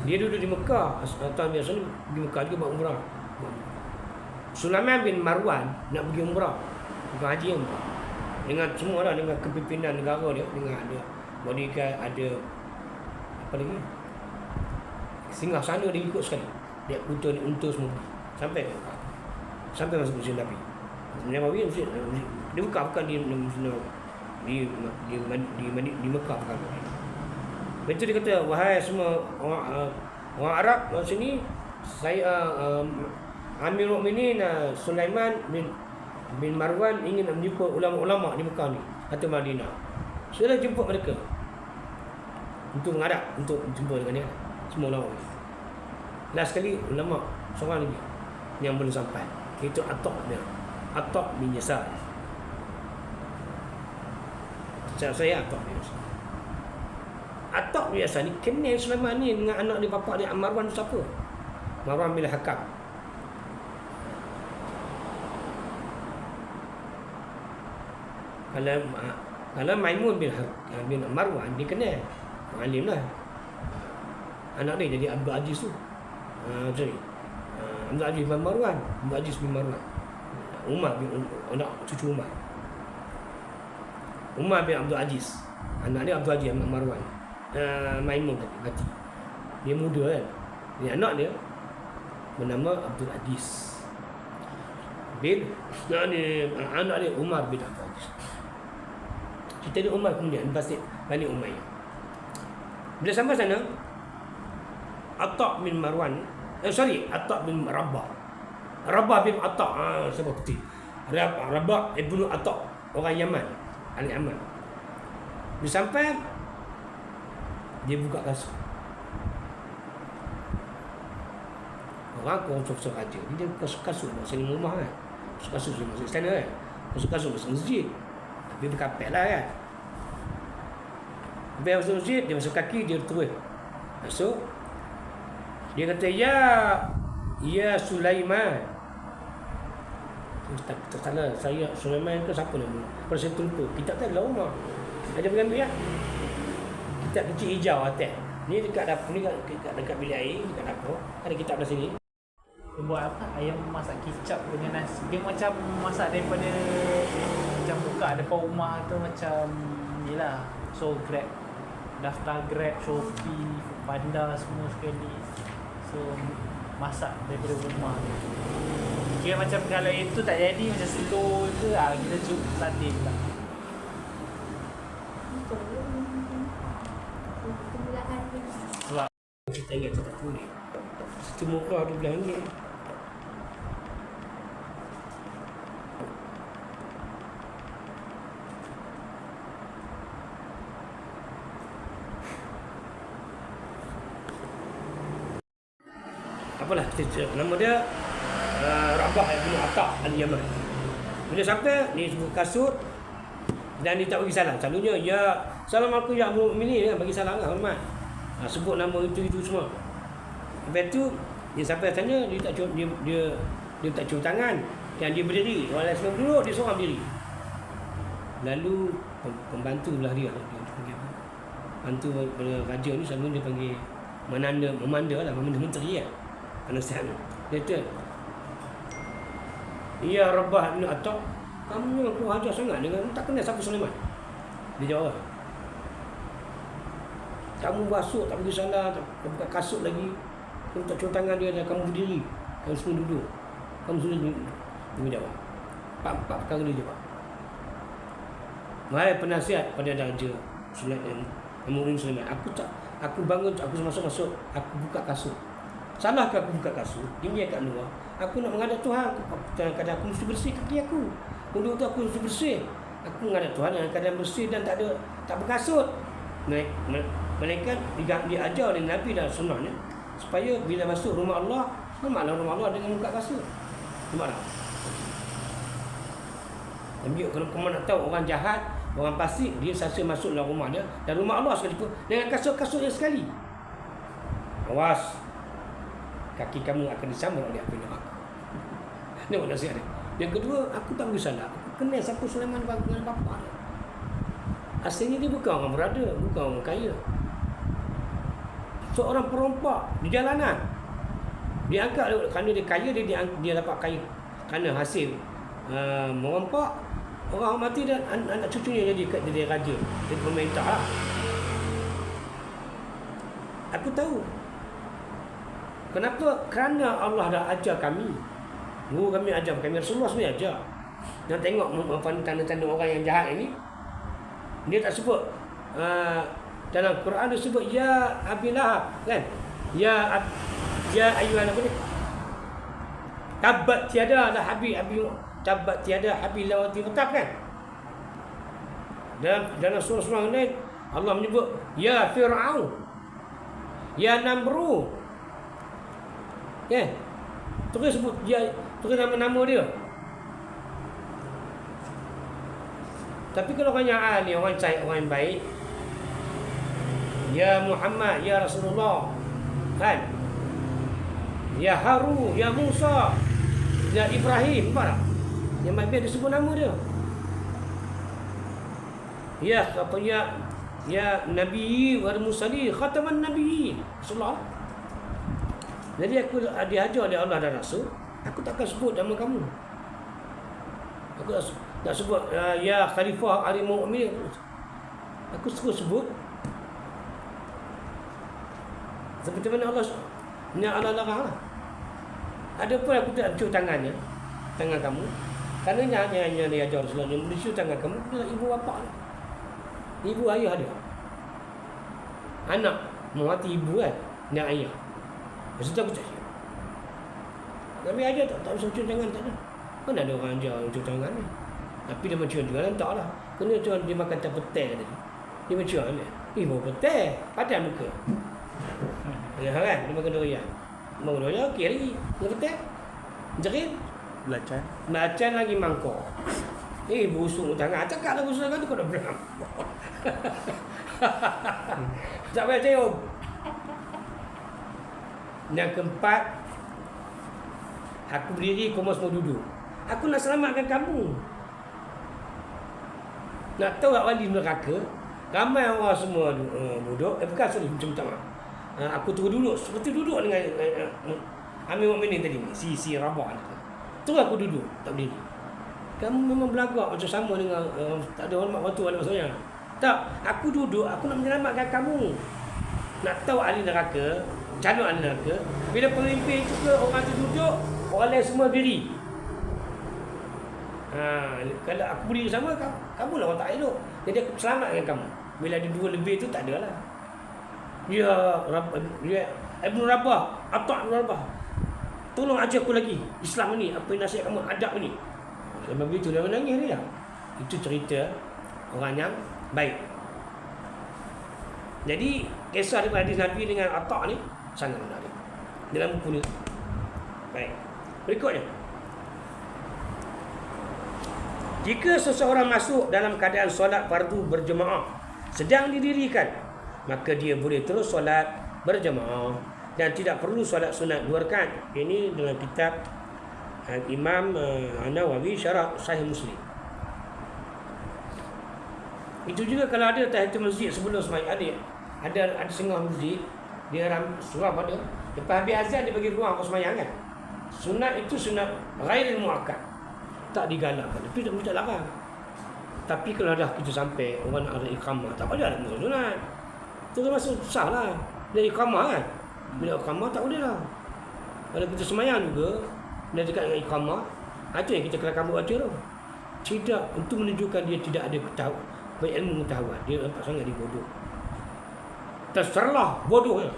dia duduk di Mekah. Atta' bin Yasar di Mekah, dia buat umrah. Sulaiman bin Marwan nak pergi umrah, bukan haji umrah, dengan semua lah, dengan kepimpinan negara dia, dengan ada bodyguard, ada apa lagi, singgah sana dia ikut sekali. Dia kuta ni unta semua sampai masuk Masjid Nabi. Nabawi dia bukan di Mekah bukan. Betul dia kata, wahai semua orang Arab kat sini, saya Amirul Mukminin Sulaiman bin Marwan ingin menjumpa ulama-ulama di Mekah ni atau Madinah. Saya jumpa mereka untuk menghadap, untuk jumpa dengan dia semua ulama. Last sekali ulama seorang lagi yang belum sampai, itu Atta' bin Yasar. Saya Atta' bin Yasar. Atta' bin Yasar ni kenal Sulaiman ni dengan anak dia, bapa dia Marwan tu siapa? Marwan bin Hakam. Kalau Maimun bin Marwan dia kenal alim lah. Anak dia jadi Abdul Aziz tu. Abdul Aziz bin Marwan, Abdul Aziz bin Marwan. Umar bin anak cucu Umar. Umar bin Abdul Aziz. Anak dia Abdul Aziz bin Marwan. Maimun tadi mati. Dia muda kan. Ni anak dia bernama Abdul Aziz. Anak dia Umar bin Abdul Aziz. Kita ni Umar kemudian pasti Bani Umayyah. Bila sampai sana, Atta' bin Marwan, Atta' bin Rabah. Rabah bin Atta', siapa putih? Rabah ibnu Atta', orang Yaman, ahli Yaman. Bila sampai, dia buka kasut. Orang kosong raja, dia kasut masuk rumah kan. Kasut masuk istana kan. Kasut masuk masjid. Dia berkapet lah kan. Dia masuk masjid, dia masuk kaki, dia terus masuk. Dia kata, Ya Sulaiman. Tak salah, saya Sulaiman ke siapa nama? Kalau saya terlupa, kita tak ada rumah. Ada pengambil ya. Kitab kecil hijau atas. Ni dekat dapur, ni dekat bilik air, dekat dapur. Ada kitab dah sini. Dia buat apa? Ayam masak kicap dengan nasi. Dia macam masak daripada macam buka depan rumah tu macam yelah. So Grab, daftar Grab, Shopee, Panda semua sekali. So masak daripada rumah tu. Kira macam kalau itu tak jadi macam slow tu kita cuba latih pula. Sebab kita ingat tak boleh. Situ muka RM12. Apalah nama dia Rabah bin Atta' al-Yaman. Bila sampai ni sebut kasut dan dia tak bagi salam. Selalunya Assalamualaikum ya Amirul Mukminin bagi salam lah hormat. Sebut nama itu semua. Lepas tu dia sampai sana dia tak cium tangan dan dia berdiri. Orang lain semua duduk, dia seorang berdiri. Lalu pembantu belah dia panggil apa? Bantu raja ni selalu dia panggil memanda menteri kan. Penasihat dia tu. Ya Rabah bin Atta', kamu ni aku hajar sangat dengan tak kenal siapa Sulaiman. Dia jawab. Kamu basuh tak bagi salah, tak buka kasut lagi. Kamu tak cium tangan dia dan kamu berdiri. Kamu semua duduk. Kamu semua duduk. Dia jawab. Empat perkara dia jawab. Wahai penasihat pada Raja Sulaiman, Mu'min Sulaiman, aku bangun, aku masuk, aku buka kasut. Salah ke aku buka kasut? Dia kat luar. Aku nak menghadap Tuhan. Kadang-kadang aku mesti bersih kaki aku. Untuk tu aku mesti bersih. Aku menghadap Tuhan dalam keadaan bersih dan tak berkasut. Mereka diajar oleh Nabi dan sunnahnya supaya bila masuk rumah Allah, hormatlah rumah Allah dengan buka kasut. Hormatlah. Tapi kalau kamu nak tahu orang jahat, orang fasik, dia sasa masuk dalam rumah dia dan rumah Allah sekalipun dengan kasut-kasutnya sekali. Awas, kaki kamu akan disambut oleh api neraka. Ini nasihat dia. Yang kedua, aku tak bersalah. Aku kenal siapa Sulaiman dengan bapa dia. Asalnya dia bukan orang berada, bukan orang kaya. Seorang perompak di jalanan. Dia angkat kerana dia kaya, dia dapat kaya kerana hasil merompak. Orang mati dan anak cucunya jadi raja, jadi pemerintah lah. Aku tahu. Kenapa? Kerana Allah dah ajar kami. Guru kami ajar, kami Rasulullah semua ajar. Nak tengok tanda-tanda orang yang jahat ini. Dia tak sebut dalam Quran dia sebut ya Abi Lahab kan? Ya ayyuhan apa ni? Tabat tiada lah Abi tabat tiada Abi lawati tetap kan? Dalam surah-surah lain Allah menyebut ya Fir'aun, ya Namrud. Kan? Terus sebut dia, terus nama-nama dia. Tapi kalau orang yang ahli, orang cair, orang yang baik, ya Muhammad, ya Rasulullah, kan? Ya Harun, ya Musa, ya Ibrahim, nampak tak? Yang baik dia sebut nama dia. Ya apa ya Nabi wal Mursali khataman Nabi Rasulullah. Jadi aku diajar oleh Allah dan Rasul, aku takkan sebut nama kamu. Aku tak sebut ya Khalifah Ali Mu'min. Aku sebut seperti mana Allah larang. Ada pun aku tak cium tangan kamu. Kerana hanya dia ajar Rasulullah yang mencium tangan kamu adalah ibu bapa. Ibu ayah dia. Anak mati ibu kan, nak ayah. Lepas tu aku tak cium. Nabi ajar tak usah cium tangan, tak ada. Mana ada orang ajar cium tangan ni. Tapi dia mencium juga tak lah. Kena cium dia makan tak petai tadi. Dia mencium ni. Ibu petai, padan muka. Ya kan, dia makan durian. Mau durian okey lagi. Dia petai. Jerit. Belacan lagi mangkuk. Busuk tangan. Cakap lah busuk tangan tu kau dah beram. Tak payah cium. Yang keempat, aku berdiri, kau semua duduk. Aku nak selamatkan kamu. Nak tahu tak wali neraka? Ramai orang semua duduk. Bukan sorry, macam tak. Aku terus duduk. Seperti duduk dengan Amir Mu'minin tadi ni. Si Rabah ni. Terus aku duduk. Tak berdiri. Kamu memang belagak macam sama dengan tak ada hormat orang tua maksudnya. Tak. Aku duduk. Aku nak menyelamatkan kamu. Nak tahu ahli neraka, calon ahli neraka. Bila pemimpin itu ke orang tu duduk, orang lain semua berdiri. Kalau aku berdiri sama, kamu lah orang tak elok. Jadi aku selamatkan kamu. Bila ada dua lebih tu tak ada lah. Ya Ibn Rabah, Atta' Ibn Rabah, tolong ajar aku lagi Islam ni, apa yang nasihat kamu, adab ni. Sebab begitu dia menangis dia. Itu cerita orang yang baik. Jadi kisah daripada hadis Nabi dengan Atta' ni sangat menarik dalam buku ni. Baik. Berikutnya, jika seseorang masuk dalam keadaan solat fardu berjemaah sedang didirikan, maka dia boleh terus solat berjemaah dan tidak perlu solat sunat 2 rakaat. Ini dalam kitab Imam An-Nawawi Syarah Sahih Muslim. Itu juga kalau ada tahiyatul masjid sebelum sembahyang, ada setengah masjid dia surah pada lepas habis azan dia bagi ruang untuk sembahyang kan. Sunat itu sunat ghairil muakkad, tak digalakkan, itu tak larang. Tapi kalau dah kita sampai orang nak ada iqamah, tak payah nak masuk sunat. Itu termasuk sah lah. Bila iqamah kan, bila iqamah tak boleh lah. Kalau kita sembahyang juga bila dekat dengan iqamah, itu yang kita kena baca tu. Tidak, untuk menunjukkan dia tidak ada ilmu pengetahuan. Dia nampak sangat dia bodoh. Terserlah bodohnya.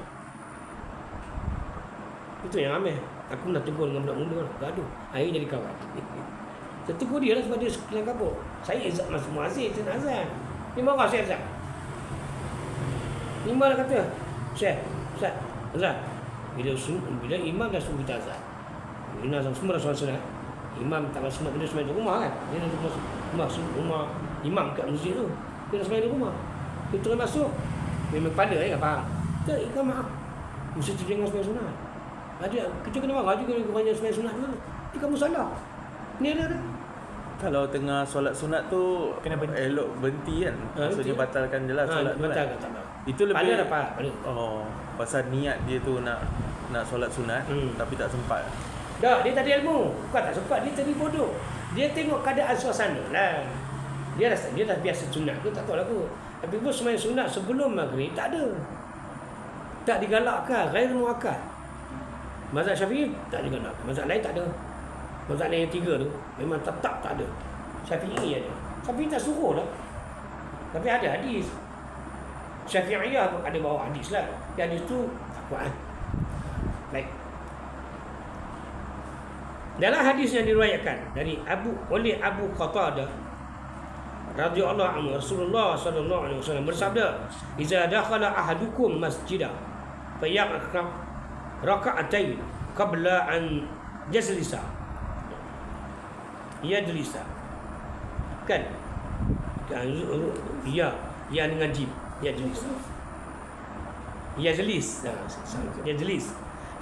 Itu yang ramai. Aku nak tegur dengan budak muda lah, gaduh. Akhirnya jadi kawan. Saya tegur dia lah sebab dia kelang kabut. Saya Izzat Masuk Muazzin, saya nak azan. Dia marah saya azan. Imam dah kata, Syekh, Ustaz, azan. Bila imam dah suruh kita azan, Imam semua dah solat sunat. Imam tak nak sunat, dia sembahyang di rumah kan. Dia nak rumah imam kat masjid tu. Dia nak sembahyang di rumah. Dia terus masuk. Memang pada tak faham. Tak, iqamah. Mesti jangan sembahyang sunat. Kita kena marah juga banyak sembahyang sunat tu. Tapi kamu salah. Ni ada. Kalau tengah solat sunat tu kena berhenti. elok berhenti kan. Maksudnya batalkan je lah solat tu batalkan, kan. tak apa. Itu lebih pada. Oh, pasal niat dia tu nak solat sunat tapi tak sempat. Tak, dia tak ada ilmu. Bukan tak sempat, dia tadi bodoh. Dia tengok keadaan suasana lah. Dia dah biasa sunat tu, tak tahu lah aku. Tapi pun sembahyang sunat sebelum maghrib tak ada. Tak digalakkan, ghair muakkad. Mazhab Syafi'i tak digalakkan. Mazhab lain tak ada. Mazhab lain yang 3 tu memang tetap tak ada. Syafi'i ada. Syafi'i tak suruh lah. Tapi ada hadis. Syafi'iyah pun ada bawa hadis lah. Hadis tu tak kuat. Baik. Dalam hadis yang diriwayatkan oleh Abu Qatadah radhiyallahu anhu, Rasulullah sallallahu alaihi wasallam bersabda, "Idza dakhala ahadukum masjidah fayaqra raka'atain qabla an yajlisa." Kan? Ya dengan jim. Yajlis.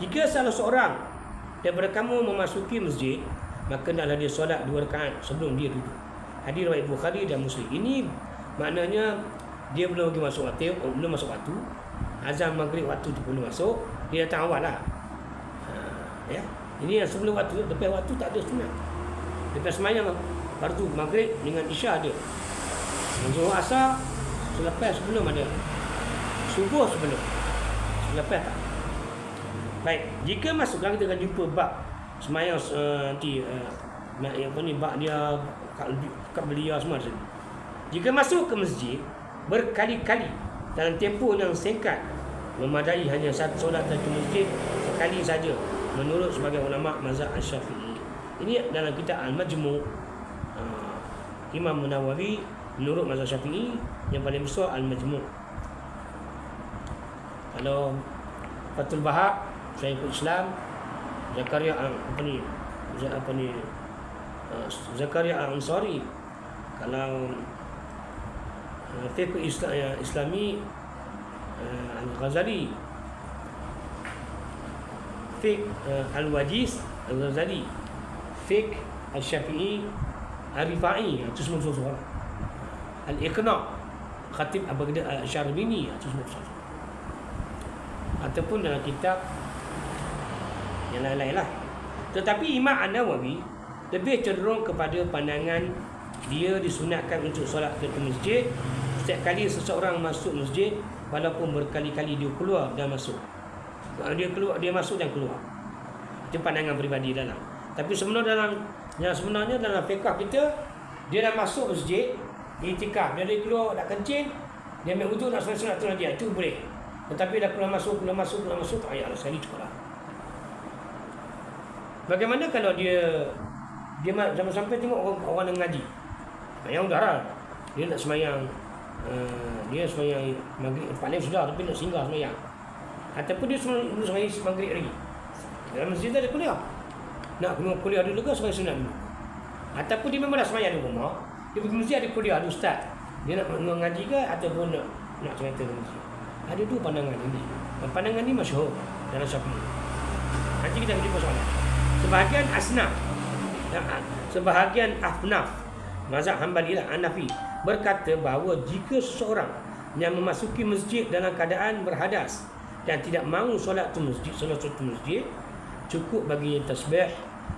Jika salah seorang daripada kamu memasuki masjid, maka hendaklah dia solat 2 rakaat sebelum dia duduk. Hadis riwayat Bukhari dan Muslim. Ini Maknanya dia belum lagi masuk waktu, belum masuk waktu. Azan maghrib waktu tu belum masuk, dia datang awal lah. Ya. Ini yang sebelum waktu, lepas waktu tak ada sunat. Lepas semayang fardu maghrib dengan isya ada. Zuhur asar selepas sebelum ada. Subuh sebelum. Selepas tak. Baik, jika masuk kita akan jumpa bab semayang nanti yang apa ni bab dia kat belia semua sini. Jika masuk ke masjid berkali-kali dalam tempoh yang singkat memadai hanya satu solat satu masjid sekali saja menurut sebagian ulama mazhab Asy-Syafi'i. Ini dalam kitab Al-Majmu' Imam Nawawi menurut mazhab Syafi'i yang paling besar Al-Majmu'. Kalau Fathul Bahaq Syekhul Islam Zakaria Zakaria Al-Ansari. Kalau fiqh Islami Al-Ghazali, fiqh Al-Wajiz Al-Ghazali, fiqh Al-Syafi'i Al-Rifai, itu semua soal. Al-Iqna' Khatib Abaghdad Al-Syarbini, itu semua soal. Ataupun dalam kitab yang lain-lain lah. Tetapi Imam An-Nawawi lebih cenderung kepada pandangan dia disunatkan untuk solat ke masjid setiap kali seseorang masuk masjid, walaupun berkali-kali dia keluar dan masuk. Dia masuk dan keluar. Itu pandangan peribadi dalam. Tapi sebenarnya dalam fiqh kita, dia dah masuk masjid, dia itikaf, dia keluar nak kencing, dia ambil wuduk nak solat sunat dia, itu boleh. Tetapi dah keluar masuk, tak payahlah sekali cukup lah. Bagaimana kalau dia sampai tengok orang yang ngaji, yang udara, dia nak semayang, dia semayang maghrib paling sudah, tapi nak singgah semayang, ataupun dia semayang maghrib lagi dalam masjid ada kuliah, nak kuliah dulu ke semayang sunat dulu, ataupun dia memang dah semayang di rumah, dia pergi masjid ada kuliah, ada ustaz, dia nak mengaji ke ataupun nak semayang di masjid. Ada dua pandangan ini. Pandangan ini masyhur dalam Syafi'i. Nanti kita jumpa soalan. Sebahagian Ahnaf, mazhab Hanbali lah, Hanafi, berkata bahawa jika seseorang yang memasuki masjid dalam keadaan berhadas dan tidak mahu solat masjid, cukup bagi tasbih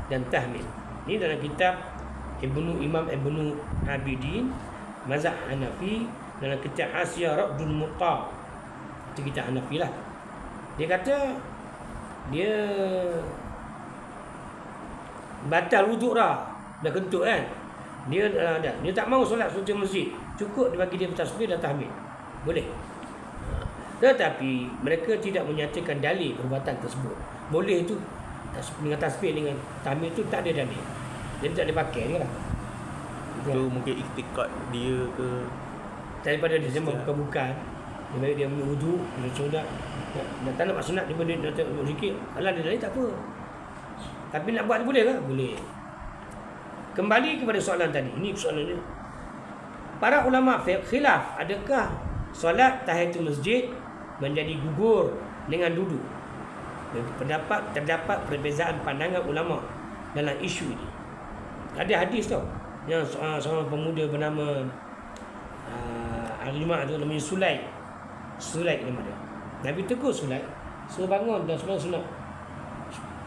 dan tahmid. Ini dalam kitab Imam Ibnu Abidin, mazhab Hanafi, dalam kitab Asya Raddul Muqta. Itu kitab Hanafi lah. Dia kata dia batal wuduk dah kentut kan. Dia tak mahu solat sunat masjid, cukup dia bagi dia tasbih dan tahmid. Boleh. Tetapi mereka tidak menyatakan dalil perbuatan tersebut. Boleh tu dengan tasbih dengan tahmid tu tak ada dalil. Jadi tak boleh pakai kan. Itu mungkin iktikad dia ke, daripada dia semua bukan. Dia bagi dia ambil wuduk, dia solat. Tak nak sunat dia nak tengok sikit. Kalau ada dalil tak apa. Tapi nak buat boleh ke? Boleh. Kembali kepada soalan tadi. Ini soalannya. Para ulama fiqh khilaf, adakah solat tahiyatul masjid menjadi gugur dengan duduk? Terdapat perbezaan pandangan ulama dalam isu ini. Ada hadis tau, yang seorang pemuda bernama Al-Imam tu namanya Sulaik nama dia. Nabi tegur Sulaik, suruh bangun dan sembahyang sunat.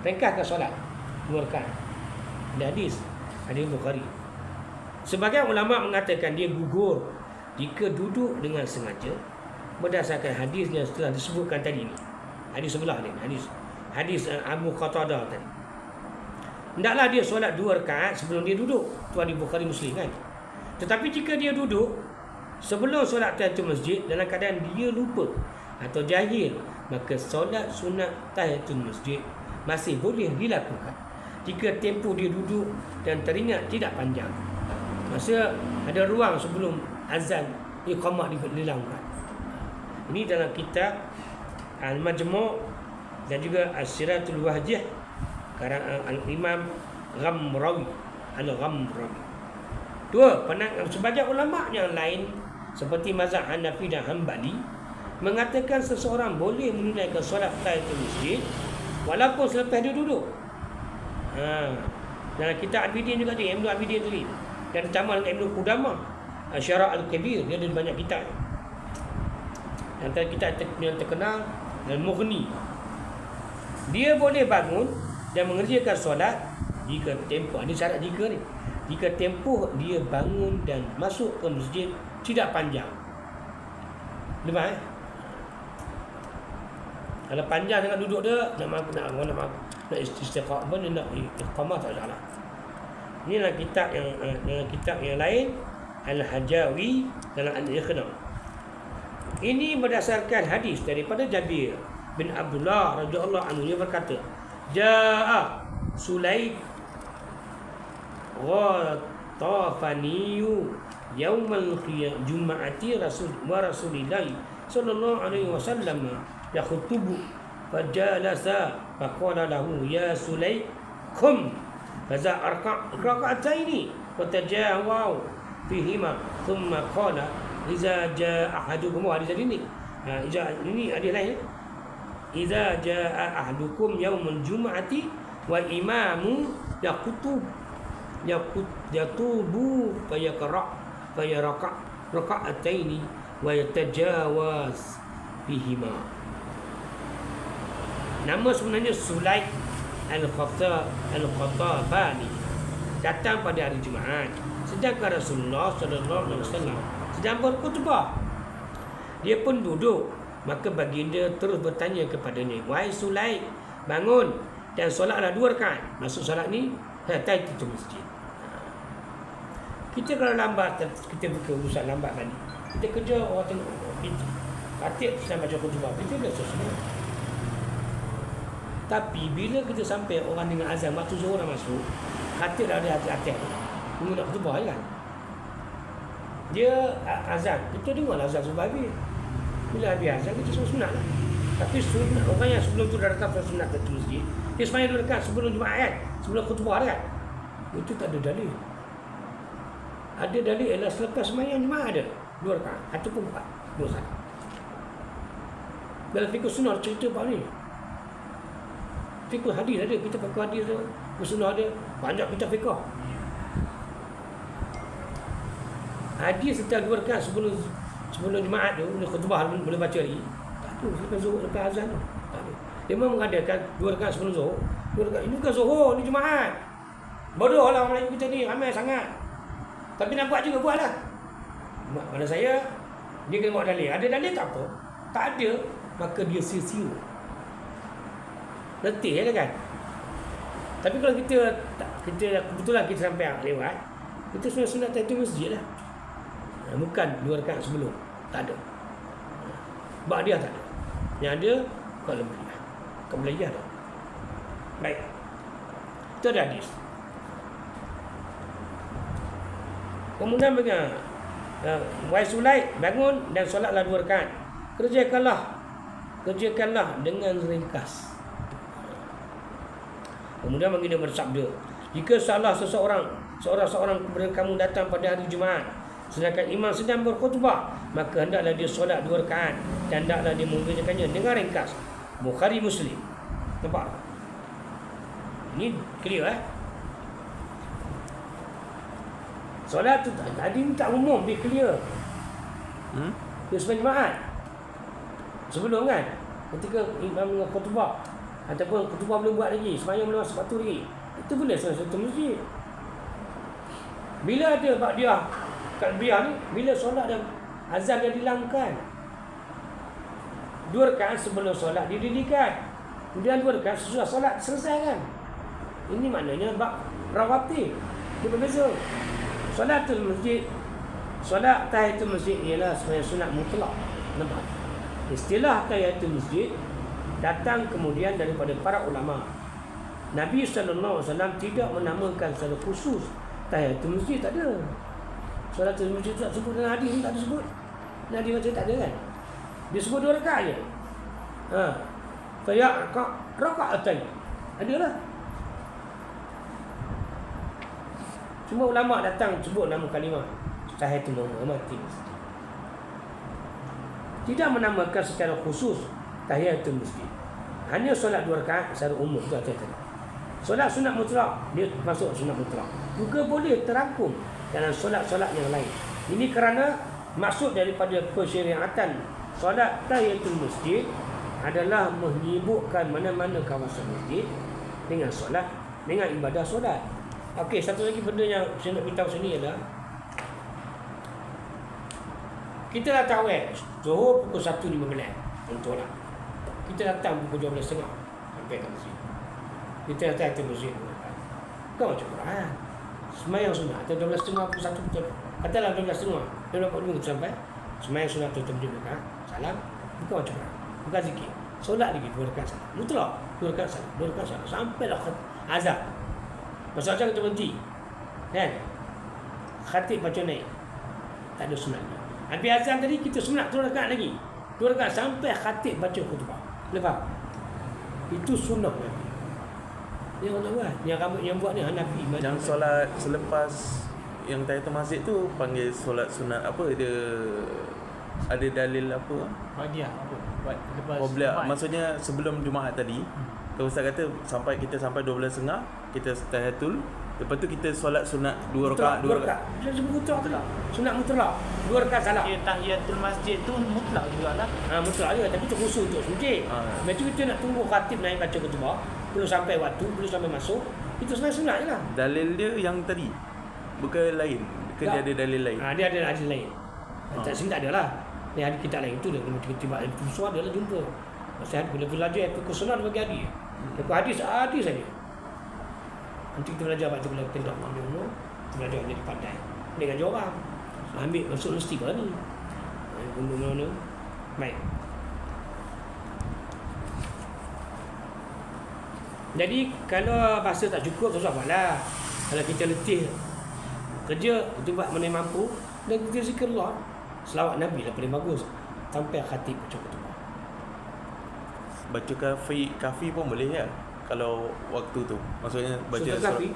Ringkaskan solat 2 rakaat. Ada hadis Bukhari. Sebagian ulama mengatakan dia gugur jika duduk dengan sengaja berdasarkan hadis yang setelah disebutkan tadi ni. Hadis sebelah ni, hadis Abu Qatadah tadi. Hendaklah dia solat 2 rakaat sebelum dia duduk. Tu hadis Bukhari Muslim kan. Tetapi jika dia duduk sebelum solat tahiyatul masjid dalam keadaan dia lupa atau jahil, maka solat sunat tahiyatul masjid masih boleh dilakukan jika tempoh dia duduk dan teringat tidak panjang. Masa ada ruang sebelum azan iqamah dilakukan. Ini dalam kitab Al-Majmu' dan juga As-Siratul Wahjah karang Al-Imam Ghamrawi. Dua, sebagian ulama yang lain seperti mazhab Hanafi dan Hanbali mengatakan seseorang boleh menunaikan solat tahiyatul masjid walaupun selepas dia duduk. Dalam kitab Al-Bidin juga dia, Ibnu Abidin tadi, dan ditambah dengan Ibnu Qudamah Asyara Al-Kabir, dia ada banyak kitab. Antara kitab yang terkenal Al-Mughni. Dia boleh bangun dan mengerjakan solat jika tempoh, ada syarat jika ni. Jika tempoh dia bangun dan masuk ke masjid tidak panjang. Lepas kalau panjang dengan duduk dia nak istiqamah pun nak iqamah tak salah. Inilah kitab yang lain, Al-Hajawi dalam Al-Ikhna. Ini berdasarkan hadis daripada Jabir bin Abdullah radhiyallahu anhu, dia berkata, Ja'a Sulaik Ghatafaniyu yaumal Jum'ati Rasulillah sallallahu alaihi wasallam yakhutubu fajalasa faqala lahu ya Sulaik kum faza raka'ataini watajawaw fihima thumma qala iza jaa ahadukum, hadis ini ini hadis lain, iza jaa ahadukum yaumul jum'ati wa imamu yatubu fayaraka raka'ataini wa yatajawaz fihima. Nama sebenarnya Sulaik Al-Khattabani, datang pada hari Jumaat sedangkan Rasulullah sallallahu alaihi wasallam sedang berkhutbah. Dia pun duduk, maka baginda terus bertanya kepadanya, wahai Sulaik, bangun dan solatlah 2 rakaat. Masuk solat ni hatta itu masjid. Kita kalau lambat, kita berurusan lambat tadi, kita kerja orang tengok kita khatib sedang baca khutbah, kita dah selesai. Tapi bila kita sampai orang dengan azan waktu zuhur dah masuk, khatib dah ada hati-hati tunggu nak khutbah kan. Dia azan, kita dengarlah azan sebab habis. Bila habis azan kita semua sunat lah. Tapi sunat, orang yang sebelum tu dah datang sunat ke masjid, dia sembahyang 2 rakaat sebelum Jumaat kan, sebelum khutbah kan. Itu tak ada dalil. Ada dalil ialah selepas sembahyang Jumaat ada 2 rakaat ataupun 4, 2 rakaat. Dalam fikir sunnah cerita apa ni? Fikir hadis ada, kita fikir hadis ada, fikir sunnah ada, banyak kita fikir. Hadis setiap 2 rakaat sebelum Jumaat tu, khutbah boleh baca lagi. Tak ada, selepas zuhur, lepas azan tu. Tak ada. Dia memang mengadakan 2 rakaat sebelum zuhur. 2 rakaat. Ini bukan zuhur, ini Jumaat. Bodoh lah orang Melayu kita ni, ramai sangat. Tapi nak buat juga, buatlah. Pada saya, dia kena buat dalil. Ada dalil tak apa? Tak ada, maka dia sia-sia. Letih kan? Tapi kalau kita kebetulan kita sampai lewat, kita sunat tahiyatul masjid lah. Bukan 2 rakaat sebelum. Tak ada. Ba'diyah tak ada. Yang ada qabliyah. Qabliyah tak. Baik. Itu ada hadis. Kemudian bagaimana? Wahai Sulaik, bangun dan solatlah 2 rakaat. Kerjakanlah dengan ringkas. Kemudian baginda bersabda, jika salah seorang kepada kamu datang pada hari Jumaat sedangkan imam sedang berkhutbah, maka hendaklah dia solat 2 rakaat dan hendaklah dia mengerjakannya dengan ringkas. Bukhari Muslim. Nampak? Ini clear solat tu tadi ni tak umum, dia clear. Dia sebelum Jumaat. Sebelum kan, ketika imam khutbah ataupun khutbah belum buat lagi, sembahyang belum masuk waktu lagi, itu boleh satu masjid. Bila ada ba'diyah takbiyah ni, bila solat dan azan dah dilangkan, 2 rakaat sebelum solat didirikan, kemudian 2 rakaat sesudah solat selesai kan. Ini maknanya rawatib. Dia berbeza. Solatul masjid, solat tahiyatul masjid ialah sebenarnya sunat mutlak. Nampak? Istilah tahiyatul masjid datang kemudian daripada para ulama. Nabi sallallahu alaihi wasallam tidak menamakan secara khusus tahiyatul masjid, tak ada. Solatul masjid tak sebut dalam hadis ni, tak ada sebut. Hadis macam tak ada kan. Dia sebut 2 rakaat je. Raka'atain. Adalah. Cuma ulama datang sebut nama kalimah tahiyatul masjid. Tidak menamakan secara khusus tahiyatul masjid. Hanya solat 2 rakaat secara umum tu aja tadi. Solat sunat mutlak, dia masuk sunat mutlak. Juga boleh terangkum dalam solat-solat yang lain. Ini kerana maksud daripada persyariatan solat tahiyatul masjid adalah menyibukkan mana-mana kawasan masjid dengan solat, dengan ibadah solat. Okey, satu lagi benda yang saya nak beritahu sini ialah kita dah tahu Zuhur pukul 1.15 contohlah. Kita datang pukul 12.30 sampai ke masjid. Kita datang ke masjid. Kau macam Quran. Semayang sunat atau 12.30 pukul 1 betul. Katalah 12.30. 12.45 kita sampai. Semayang sunat atau masjid buka. Salam. Buka macam Quran. Buka zikir. Solat lagi 2 rakaat salam. Mutlak 2 rakaat salam. 2 rakaat salam. Sampailah azan. Masa azan kita berhenti. Kan? Khatib baca naik. Tak ada sunat. Habis azan tadi kita sunat 2 rakaat lagi. 2 rakaat sampai khatib baca khutbah. Lepas. Itu sunnah Nabi. Yang nak buat, yang buat ni Hanafi. Yang solat selepas yang tahiyatul masjid tu panggil solat sunat apa dia, ada dalil apa? Badiah apa? Buat lepas Qobliyah. Jumaat. Maksudnya sebelum Jumaat tadi, kalau Ustaz kata kita sampai 12.30 kita tahiyatul, lepas tu kita solat sunat 2 rakaat. 2 rakaat. Dia sebut mutlak. Sunat mutlak. 2 rakaat salam. Ya, tahiyatul masjid tu mutlak jugalah. Mutlak juga tapi tu khusus untuk masjid. Lepas tu kita nak tunggu khatib naik baca khutbah, belum sampai waktu, belum sampai masuk. Itu sunat je lah. Dalil dia yang tadi. Bukan lain. Ke dia ada dalil lain. Dia ada hadis lain. Tak sini tak ada lah. Ni hadis kita lain tu dia tiba-tiba suara dia lah jumpa. Masa bila belajar itu sunnah bagi hadis. Hadis saja. Nanti kita belajar baca bila kita dah ambil umur, kita belajar jadi pandai. Ni kan orang. Ambil masuk mesti kau ni. Guna mana? Baik. Jadi kalau bahasa tak cukup susah buatlah. Kalau kita letih kerja, kita buat mana yang mampu dan kita zikir Allah. Selawat Nabi lah paling bagus. Sampai khatib baca khutbah. Baca kafi pun boleh ya. Kalau waktu tu. Maksudnya baca surah kafi.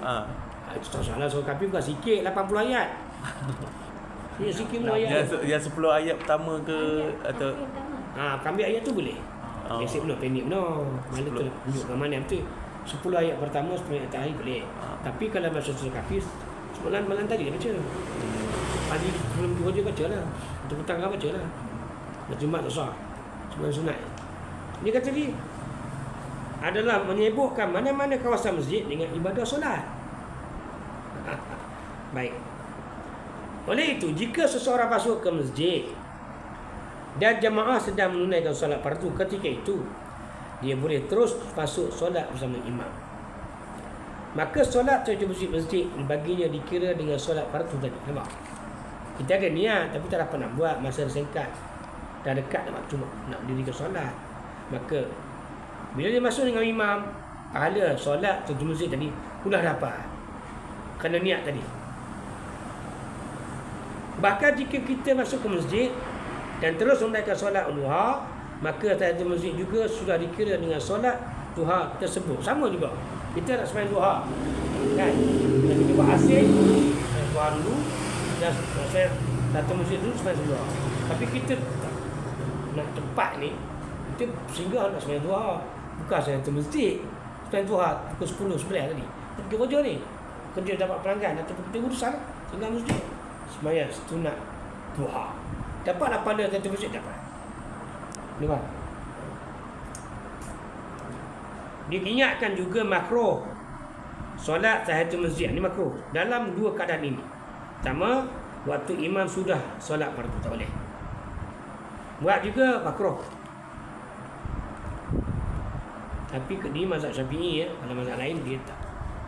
Itu tak salah, surah kafi bukan sikit 80 ayat. Ini sikit 10 ayat. Yang 10 ayat pertama ke atau Ambil ayat tu boleh. Biasa benar pendek benar. Mana tu tunjuk mana betul. 10 ayat pertama, 10 ayat terakhir boleh. Tapi kalau masa surah kafi malam tadi baca. Pagi sebelum kerja baca lah. Untuk petang kan baca lah. Jumaat tak sah. Sembilan sunat. Dia kata ni adalah menyebutkan mana-mana kawasan masjid dengan ibadah solat. Baik. Oleh itu, jika seseorang masuk ke masjid dan jemaah sedang menunaikan solat fardu ketika itu, dia boleh terus masuk solat bersama imam. Maka solat tahiyatul masjid baginya dikira dengan solat fardu tadi. Nampak? Kita ada niat tapi tak dapat nak buat, masa singkat. Dah dekat nak waktu nak dirikan solat. Maka bila dia masuk dengan imam, pahala solat tahiyatul masjid tadi sudah dapat. Kerana niat tadi. Bahkan jika kita masuk ke masjid dan terus menunaikan solat duha, maka tahiyatul masjid juga sudah dikira dengan solat duha tersebut. Sama juga. Kita nak sembahyang duha. Kan? Dan kita buat asing, duha dulu dan saya datang masjid dulu sembahyang duha. Tapi kita nak tempat ni, kita singgah nak sembahyang duha. Bukan saya ke masjid sembahyang duha pukul 10, 11 tadi. Pergi kerja ni. Kerja dapat pelanggan ataupun kita urusan singgah masjid. Sembahyang sunat duha. Dapatlah pada tahiyatul masjid dapat. Nampak? Diingatkan juga makruh solat tahiyatul masjid ni makruh dalam dua keadaan ini. Pertama, waktu imam sudah solat fardu tak boleh. Buat juga makruh. Tapi ni mazhab Syafi'i ya, kalau mazhab lain dia tak.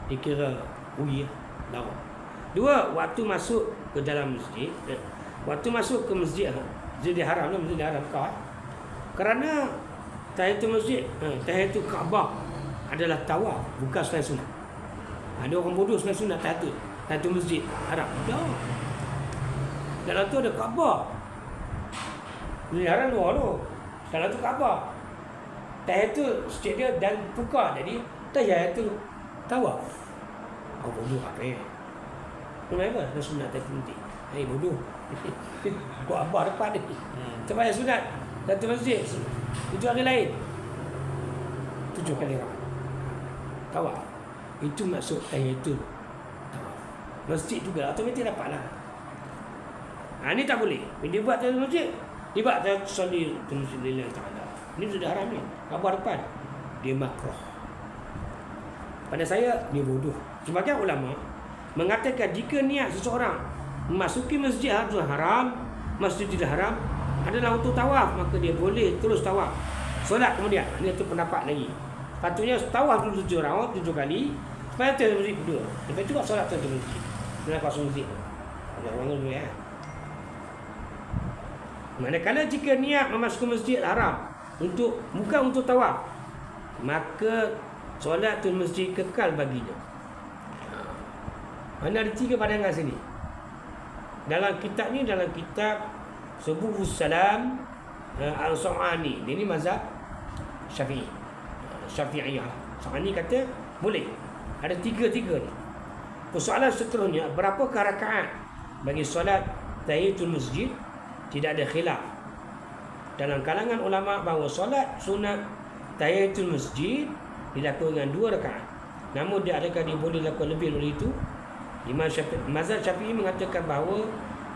Dia kira uyi lawa. Dua, waktu masuk ke dalam masjid. Waktu masuk ke masjid, Masjidil Haram lah, Masjidil Haram kau. Kerana tahiyatul masjid, tahiyatul Kaabah adalah tawaf, bukan sembahyang sunat. Ada orang bodoh sembahyang sunat tahiyatul masjid Haram. Tak. Dalam tu ada Kaabah. Masjidil Haram luar tu. Dalam tu Kaabah. Tahiyatul masjid dia dan buka, jadi tahiyatul tawaf. Oh bodoh apa ya? Kenapa? Nak sunat tahiyatul masjid. Bodoh. Buat apa depan ni? Sembahyang sunat tahiyatul masjid. Itu hari lain. 7 kali rakaat. Tawaf. Itu maksud tahiyatul tawaf. Masjid juga automatik dapatlah. Ini tak boleh. Bila dia buat tahiyatul masjid, dia buat tahiyatul masjid lillahi ta'ala. Ini sudah haram ni. Kabar depan. Dia makruh. Pada saya, dia bodoh. Sebagian ulama mengatakan jika niat seseorang memasuki masjid itu haram, masjid tidak haram adalah untuk tawaf, maka dia boleh terus tawaf. Solat kemudian. Ini tu pendapat lagi. Patutnya tawaf dulu 7 round, 7 kali. Lepas tu masjid kedua. Lepas tu buat solat tu masjid. Dalam kosong masjid. Ada orang dulu ya. Manakala jika niat memasuki masjid haram bukan untuk tawaf, maka solatul masjid kekal baginya. Mana ada 3 pandangan sini. Dalam kitab ni, dalam kitab Subulus Salam Al-Sa'ani, ini mazhab Syafi'i. Syafi'iyah. Sa'ani kata boleh. Ada 3 ni. Persoalan seterusnya, berapakah rakaat bagi solat tahiyatul masjid? Tidak ada khilaf dalam kalangan ulama bahawa solat sunat tahiyatul masjid dilakukan dengan 2 rakaat. Namun dia boleh lakukan lebih dari itu. Mazhab Syafi'i mengatakan bahawa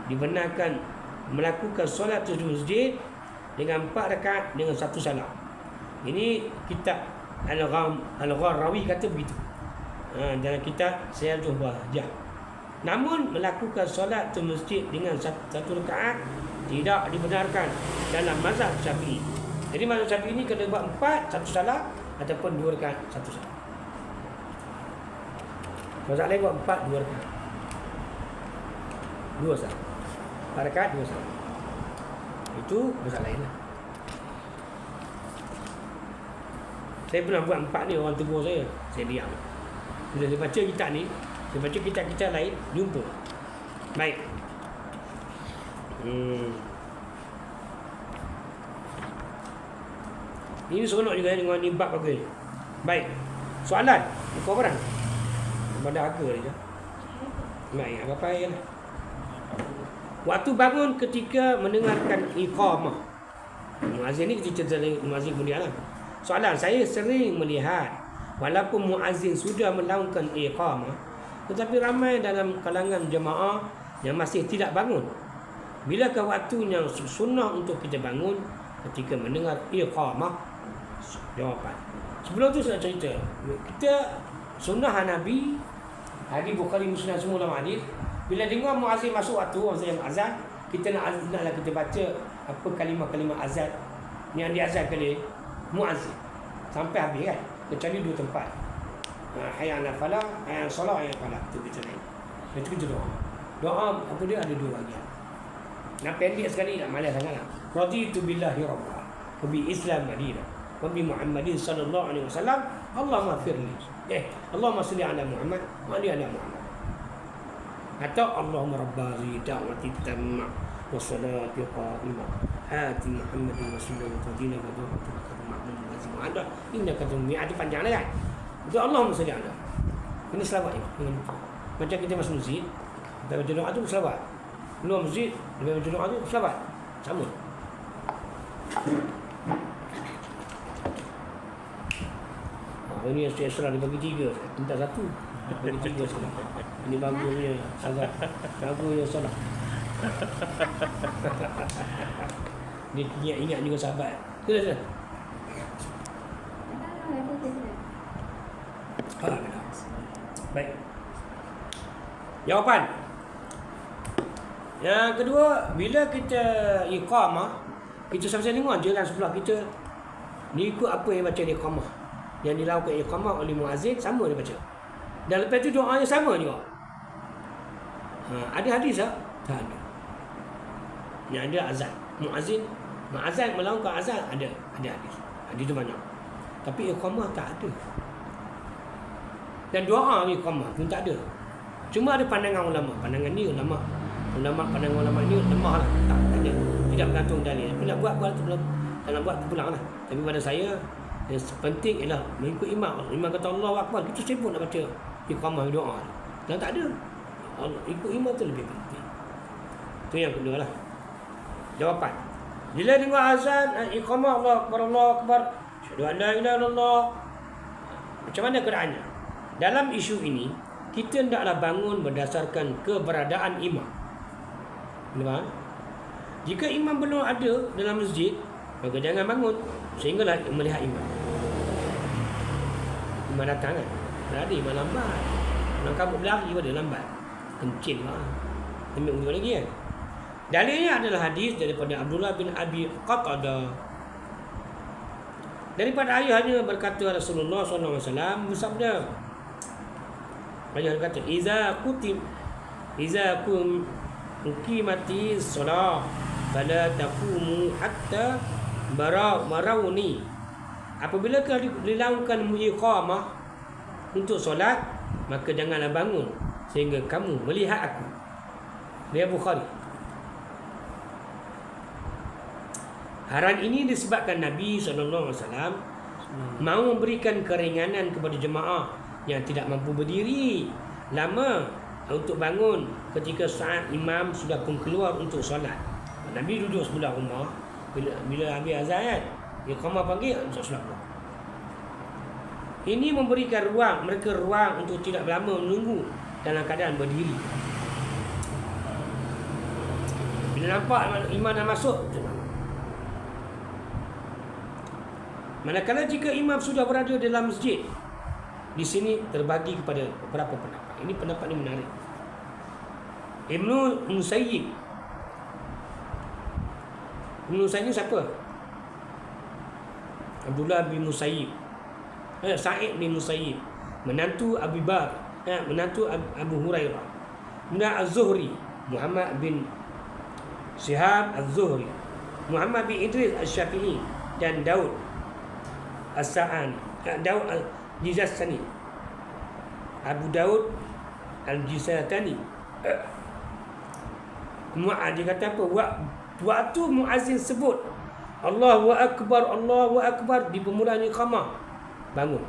dibenarkan melakukan solat tahiyatul masjid dengan 4 rakaat dengan 1 salam. Ini kitab Al-Gharrawi kata begitu. Dalam kitab Siyadul Wahjah. Namun melakukan solat tu masjid dengan 1 rakaat tidak dibenarkan dalam mazhab Syafi'i. Jadi mazhab Syafi'i ini kena buat 4, 1 salam ataupun 2 rakaat 1 salam. Mazhab lain buat 4, 2 rakaat 2 salam. 4 rakaat 2 salam. Itu mazhab lain lah. Saya pernah buat 4 ni, orang tegur saya diam. Bila saya baca kitab ni, saya baca kitab-kitab lain, jumpa. Baik. Ini seronok juga dengan ni bab bagus. Baik. Soalan, kau orang? Pada harga dia. Baik, apa-apa ya lah. Waktu bangun ketika mendengarkan iqamah. Muazzin ni kita cerita muazzin kemudian lah. Soalan, saya sering melihat walaupun muazzin sudah melakukan iqamah, tetapi ramai dalam kalangan jemaah yang masih tidak bangun. Bilakah waktunya sunnah untuk kita bangun ketika mendengar iqamah? Jawapan. Sebelum tu saya cerita, kita sunnah Nabi, hadis Bukhari Muslim semua ulama hadis, bila dengar muazzin masuk waktu yang azan, kita naklah kita baca apa kalimah-kalimah azan yang diazankan oleh muazzin sampai habis kan, kecuali 2 tempat. Hayya 'alal falah, hayya 'alas salah, hayya 'alal falah, itu kita lain. Itu kita doa. Doa apa dia ada 2 bahagian. Nak pendek sekali nak malas sangatlah. Raditu billahi rabba wa bi Islam madinah wa bi Muhammadin sallallahu alaihi wasallam. Allahumma firli. Allahumma salli ala Muhammad wa ali ala Muhammad. Atau Allahumma rabba da'wati tamma wa salati qa'imah. Hati Muhammadin Rasulullah fadila wa du'atu ma'mum wa zimada innaka tummi. Ada panjang lah kan. Itu Allahumma salli ala. Ini selawat ni. Macam kita masuk masjid, kita baca doa tu selawat. Keluar masjid, dia baca doa tu selawat. Sama. Ini yang saya dia bagi 3, minta 1. Bagi 3 sekarang. Ini bagusnya agak bagusnya salah. Dia ingat juga sahabat. Sudah. Baik. Jawapan. Yang kedua, bila kita iqamah, kita sama-sama tengok jalan sebelah kita ni ikut apa yang baca iqamah. Yang dilakukan iqamah oleh muazzin sama dia baca. Dan lepas tu doanya sama juga. Ada hadis tak? Tak ada. Yang ada azan. Muazzin melakukan azan ada hadis. Hadis tu banyak. Tapi iqamah tak ada. Dan doa iqamah pun tak ada. Cuma ada pandangan ulama. Pandangan ni pandangan ulama ni lemah lah. Tak ada. Tidak bergantung dalil. Bila buat tu belum. Kalau buat tu pulang lah. Tapi pada saya yang penting ialah mengikut imam. Imam kata Allahu Akbar, kita sibuk nak baca iqamah doa. Dan tak ada. Ikut imam tu lebih penting. Itu yang kedua lah. Jawapan. Bila dengar azan, iqamah Allahu Akbar, Allahu Akbar, asyhadu an la ilaha illallah. Macam mana keadaannya? Dalam isu ini, kita hendaklah bangun berdasarkan keberadaan imam. Benar? Jika imam belum ada dalam masjid, maka jangan bangun sehinggalah melihat imam. Imam datang kan, dah ada imam lambat. Orang kabut berlari pada lambat, kencing lah, ambil wuduk lagi kan. Dalilnya adalah hadis daripada Abdullah bin Abi Qatadah. Daripada ayahnya berkata Rasulullah SAW bersabda, ayah berkata, Iza uqimati solah fala taqumu hatta marawni. Apabila dilakukan iqamah untuk solat, maka janganlah bangun sehingga kamu melihat aku. Riwayat Bukhari. Arahan ini disebabkan Nabi SAW mahu memberikan keringanan kepada jemaah yang tidak mampu berdiri lama untuk bangun ketika saat imam sudah pun keluar untuk solat. Nabi duduk sebelah rumah, bila habis azan kan, iqamah panggil untuk solat. Ini memberikan mereka ruang untuk tidak lama menunggu dalam keadaan berdiri. Bila nampak imam dah masuk, manakala jika imam sudah berada dalam masjid, di sini terbagi kepada beberapa pendapat. Ini pendapat ini menarik. Ibnu Musayyib. Ibnu Musayyib ni siapa? Abdullah bin Musayyib. Sa'id bin Musayyib, menantu Abu Bakar, menantu Abu Hurairah. Kemudian Az-Zuhri, Muhammad bin Syihab Az-Zuhri, Muhammad bin Idris Asy-Syafi'i, dan Daud As-Sa'ani, Daud Al-Jizastani, Abu Daud Al-Jizastani. Mu'ad dia kata apa? Waktu muazzin sebut Allahu Akbar, Allahu Akbar di permulaan iqamah, bangun.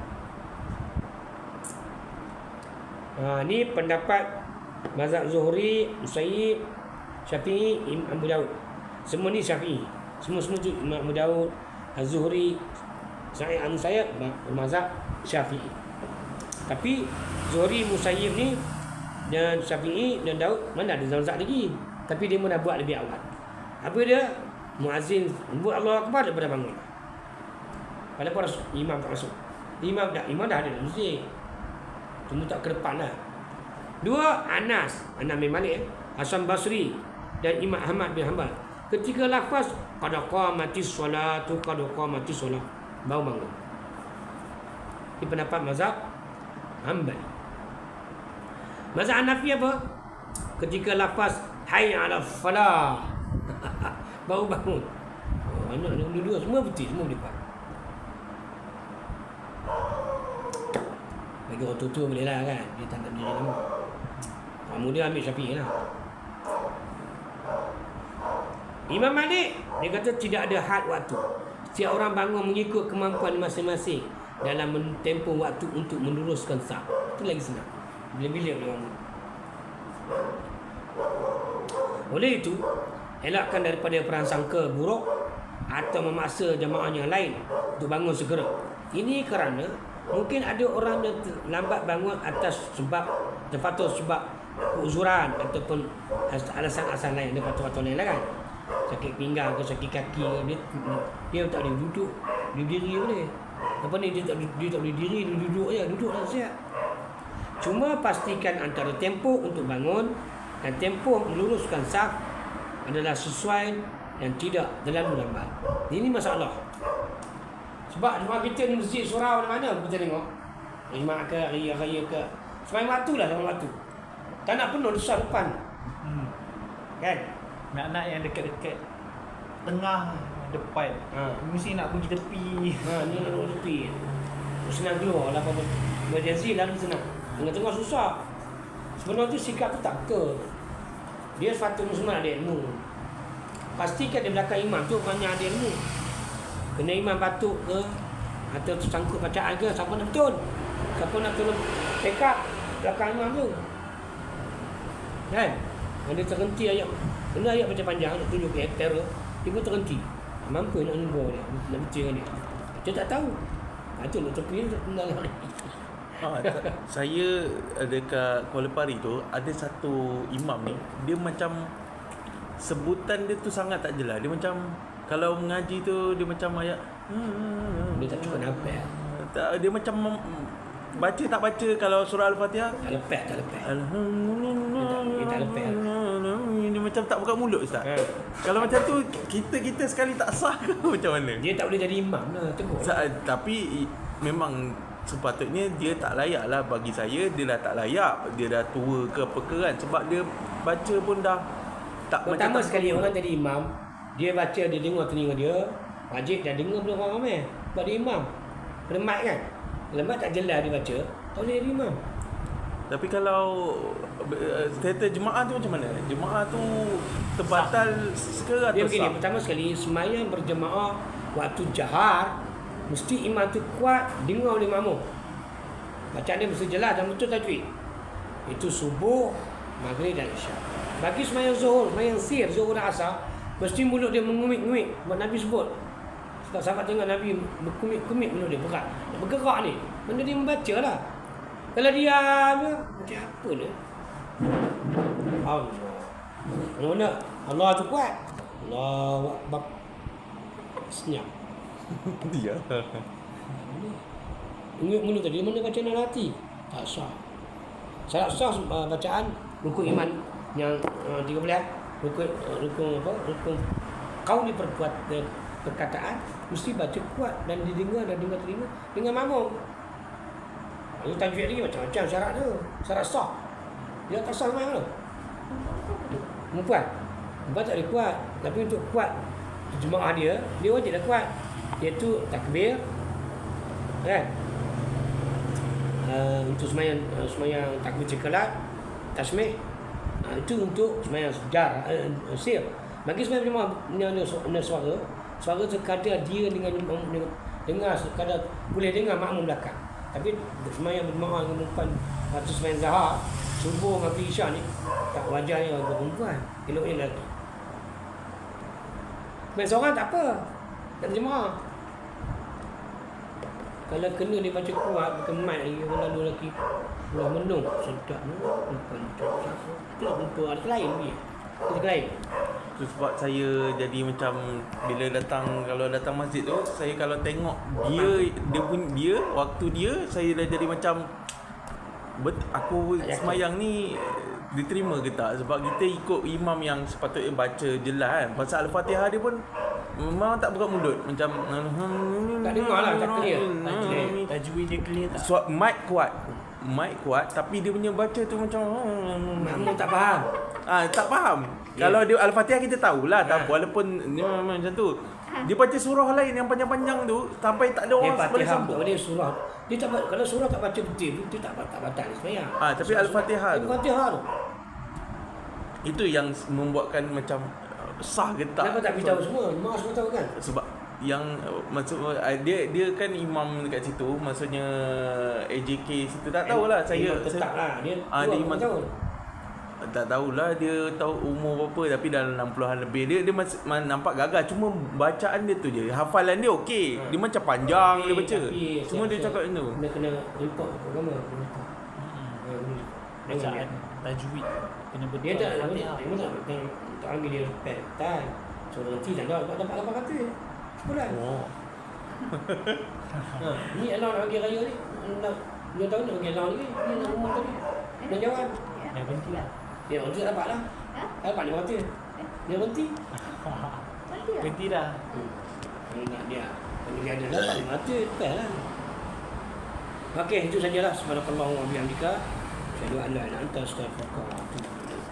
Ni pendapat mazhab Zuhri, Musayyib, Syafi'i, Imam Abu Daud. Semua ni Syafi'i. Semua tu Imam Abu Daud, Az-Zuhri, Sa'id An-Musayyib mazhab Syafi'i. Tapi Zuhri, Musayyib ni dan Syafi'i dan Daud mana ada mazhab lagi. Tapi dia mana buat lebih awal. Apa dia? Muazzin buat Allahu Akbar daripada bangun. Walaupun imam tak masuk. Imam dah ada dalam masjid. Cuma tak ke depan lah. Dua, Anas bin Malik, Hasan Basri dan Imam Ahmad bin Hanbal. Ketika lafaz qad qamatis solatu, qad qamatis solat, baru bangun. Ini pendapat mazhab Hanbali. Mazhab Hanafi apa? Ketika lafaz hayya 'alal falah baru bangun. Anak dua semua betul, semua boleh buat. Bagi orang tua boleh lah kan, dia tak nak berdiri lama. Kamu dia ambil Syafi'i lah. Imam Malik dia kata tidak ada had waktu. Setiap orang bangun mengikut kemampuan masing-masing dalam tempoh waktu untuk meluruskan saf. Itu lagi senang. Bila-bila boleh bangun. Oleh itu, elakkan daripada prasangka buruk atau memaksa jemaah yang lain untuk bangun segera. Ini kerana mungkin ada orang yang lambat bangun atas sebab terpatut sebab keuzuran ataupun alasan-alasan lain, ada faktor-faktor lain lah kan. Sakit pinggang ke sakit kaki ke, dia tak boleh duduk, dia berdiri boleh. Apa ni, dia tak boleh diri, dia duduk je, duduk dah siap. Cuma pastikan antara tempoh untuk bangun dan tempoh meluruskan saf adalah sesuai dan tidak terlalu lambat. Ini masalah. Sebab rumah kita ni masjid surau mana-mana kita tengok. Jumaat ke, raya ke. Semai waktu lah, semai waktu. Tak nak penuh besar depan. Kan? Nak yang dekat-dekat tengah depan. Mesti nak pergi tepi. Ni nak pergi tepi. Senang keluar lah apa-apa. Emergency lalu senang. Tengah-tengah susah. Sebenarnya tu sikap tu tak betul. Dia sepatutnya semua ada ilmu. Pastikan di belakang imam tu banyak ada ilmu. Kena imam batuk ke atau tersangkut bacaan ke, siapa nak betul? Siapa nak tolong backup belakang imam tu? Kan? Dia terhenti ayat. Kena ayat macam panjang nak tunjuk terror, dia pun terhenti. Mampu nak nunggu dia, nak baca dengan dia. Dia tak tahu. Itu nak tepi dia tinggal lagi. Saya dekat Kuala Pari tu ada satu imam ni, dia macam sebutan dia tu sangat tak jelas. Dia macam kalau mengaji tu dia macam ayat Dia tak cukup nafas. dia macam baca tak baca. Kalau surah Al-Fatihah Tak lepas. Alhamdulillah, Dia tak lepas. dia macam tak buka mulut Ustaz. Kalau macam tu kita sekali tak sah ke macam mana? Dia tak boleh jadi imam lah, tegur. Tapi memang sepatutnya dia tak layak lah. Bagi saya dia dah tak layak. Dia dah tua ke apa ke kan. Sebab dia baca pun dah tak Pertama tak sekali orang jadi imam, dia baca, dia dengar telinga dia, wajib dah dengar belum orang ramai. Sebab dia imam. Lemat kan? Lemat tak jelas dia baca, tak boleh jadi imam. Tapi kalau status jemaah tu macam mana? Jemaah tu terbatal segera Dia atau begini, sah? pertama sekali sembahyang berjemaah waktu jahar mesti imam tu kuat dengar oleh makmum. Bacaan dia mesti jelas dan betul tajwid. Itu subuh, maghrib dan isyak. Bagi sembahyang zuhur, sembahyang sir, zuhur dan asar, mesti mulut dia mengumit-ngumit. Buat Nabi sebut. Sebab sahabat tengok Nabi berkumit-kumit mulut dia berat. Bergerak ni. Benda dia membaca lah. Kalau diam je, macam apa ni? Allah. Mana? Allah tu kuat. Allah Akbar. Senyap. Dia. Ingat mulut tadi, mana bacaan dalam hati? Tak sah. Syarat sah bacaan rukun iman yang 13. Rukun apa? Rukun kau ni perkataan mesti baca kuat dan didengar dan dengar telinga dengan makmum. Ini tajwid lagi macam-macam syarat dia. Syarat sah. Dia tak sah memang tu. Perempuan tak boleh kuat. Tapi untuk kuat jemaah dia wajib dah kuat. Iaitu takbir. Kan? Untuk semayang takbir cekalat, tasmih. Itu untuk semayang sejar, sir. Bagi semayang jemaah dengan suara sekadar dia dengan dengar, sekadar boleh dengar makmum belakang. Tapi semayang berjemaah dengan perempuan waktu semayang zahar, subuh, maghrib, isyak ni tak wajarnya bagi perempuan, eloknya lelaki. Semayang seorang tak apa, tak ada jemaah. Kalau kena dia baca kuat, bukan mic lagi, orang lalu lelaki belah menung, sedap ni, perempuan tak siapa. Itu lah perempuan, ada lain dia. Ada lain. Itu sebab saya jadi macam bila kalau datang masjid tu, saya kalau tengok dia waktu dia, saya dah jadi macam aku semayang ni diterima ke tak? Sebab kita ikut imam yang sepatutnya baca jelas kan. Pasal Al-Fatihah dia pun memang tak buka mulut. Macam Tak dengar lah, tak clear. Tajwid dia clear tak? so, mic kuat tapi dia punya baca tu macam Makmum tak faham. tak faham. Yeah. Kalau dia Al-Fatihah kita tahulah tak walaupun macam tu. Dia baca surah lain yang panjang-panjang tu sampai tak ada Dia orang boleh Fatihah sambung. dia surah. Dia tak kalau surah tak baca betul, dia tak batal semayang. Tapi Al-Fatihah tu. Al-Fatihah tu. Itu yang membuatkan macam sah ke tak. Kenapa tak beritahu semua? Mak semua tahu kan? Sebab yang maksud dia kan imam dekat situ, maksudnya AJK situ tak tahulah saya tetap lah dia. dia imam tahu. Tak tahulah dia tahu umur berapa tapi dalam 60-an lebih. Dia masih nampak gagah, cuma bacaan dia tu je. Hafalan dia okey. Dia macam panjang dia baca. Cuma dia cakap itu. Kena report agama. Bacaan tajwid kena betul. Dia tak Al-Fatihah. tak ambil dia repet tak. So nanti tak dapat 8 kata. Sebulan. Oh. Ni Allah nak bagi raya ni. Dia tahu nak bagi Allah lagi. Ni nak rumah tadi. Nak jawab. Dah berhenti lah. Dia untuk dapat lah. Dapat 5 kata. Dia berhenti. Berhenti dah. Kalau nak dia. Kalau dia ada dapat 5 kata. Lepas lah. Okey, itu sajalah. Subhanallah wa bihamdika. Asyhadu an la ilaha illa anta astaghfiruka wa atubu ilaik.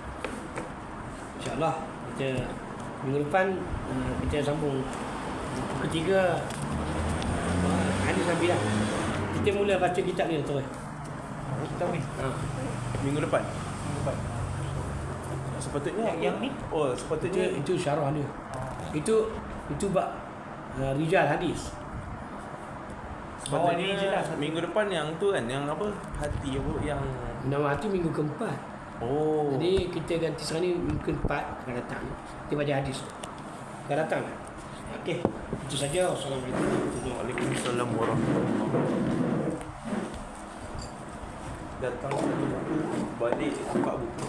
InsyaAllah kita minggu depan kita sambung ketiga hadis Nabi lah. Kita mula baca kitab ni terus. Kita ni. Minggu depan. Sepatutnya Yang ni? Oh, sepatutnya Itu syarah dia. Itu bab rijal hadis. sepatutnya ni je lah. minggu depan yang tu kan, yang apa? Hati apa yang Nama hati minggu keempat. oh. Jadi kita ganti sekarang ni minggu keempat akan datang. Kita baca hadis tu. Akan datang kan? Okey, itu saja. Wassalamualaikum warahmatullahi wabarakatuh. Waalaikumsalam warahmatullahi wabarakatuh. Datang satu buku, balik 4 buku.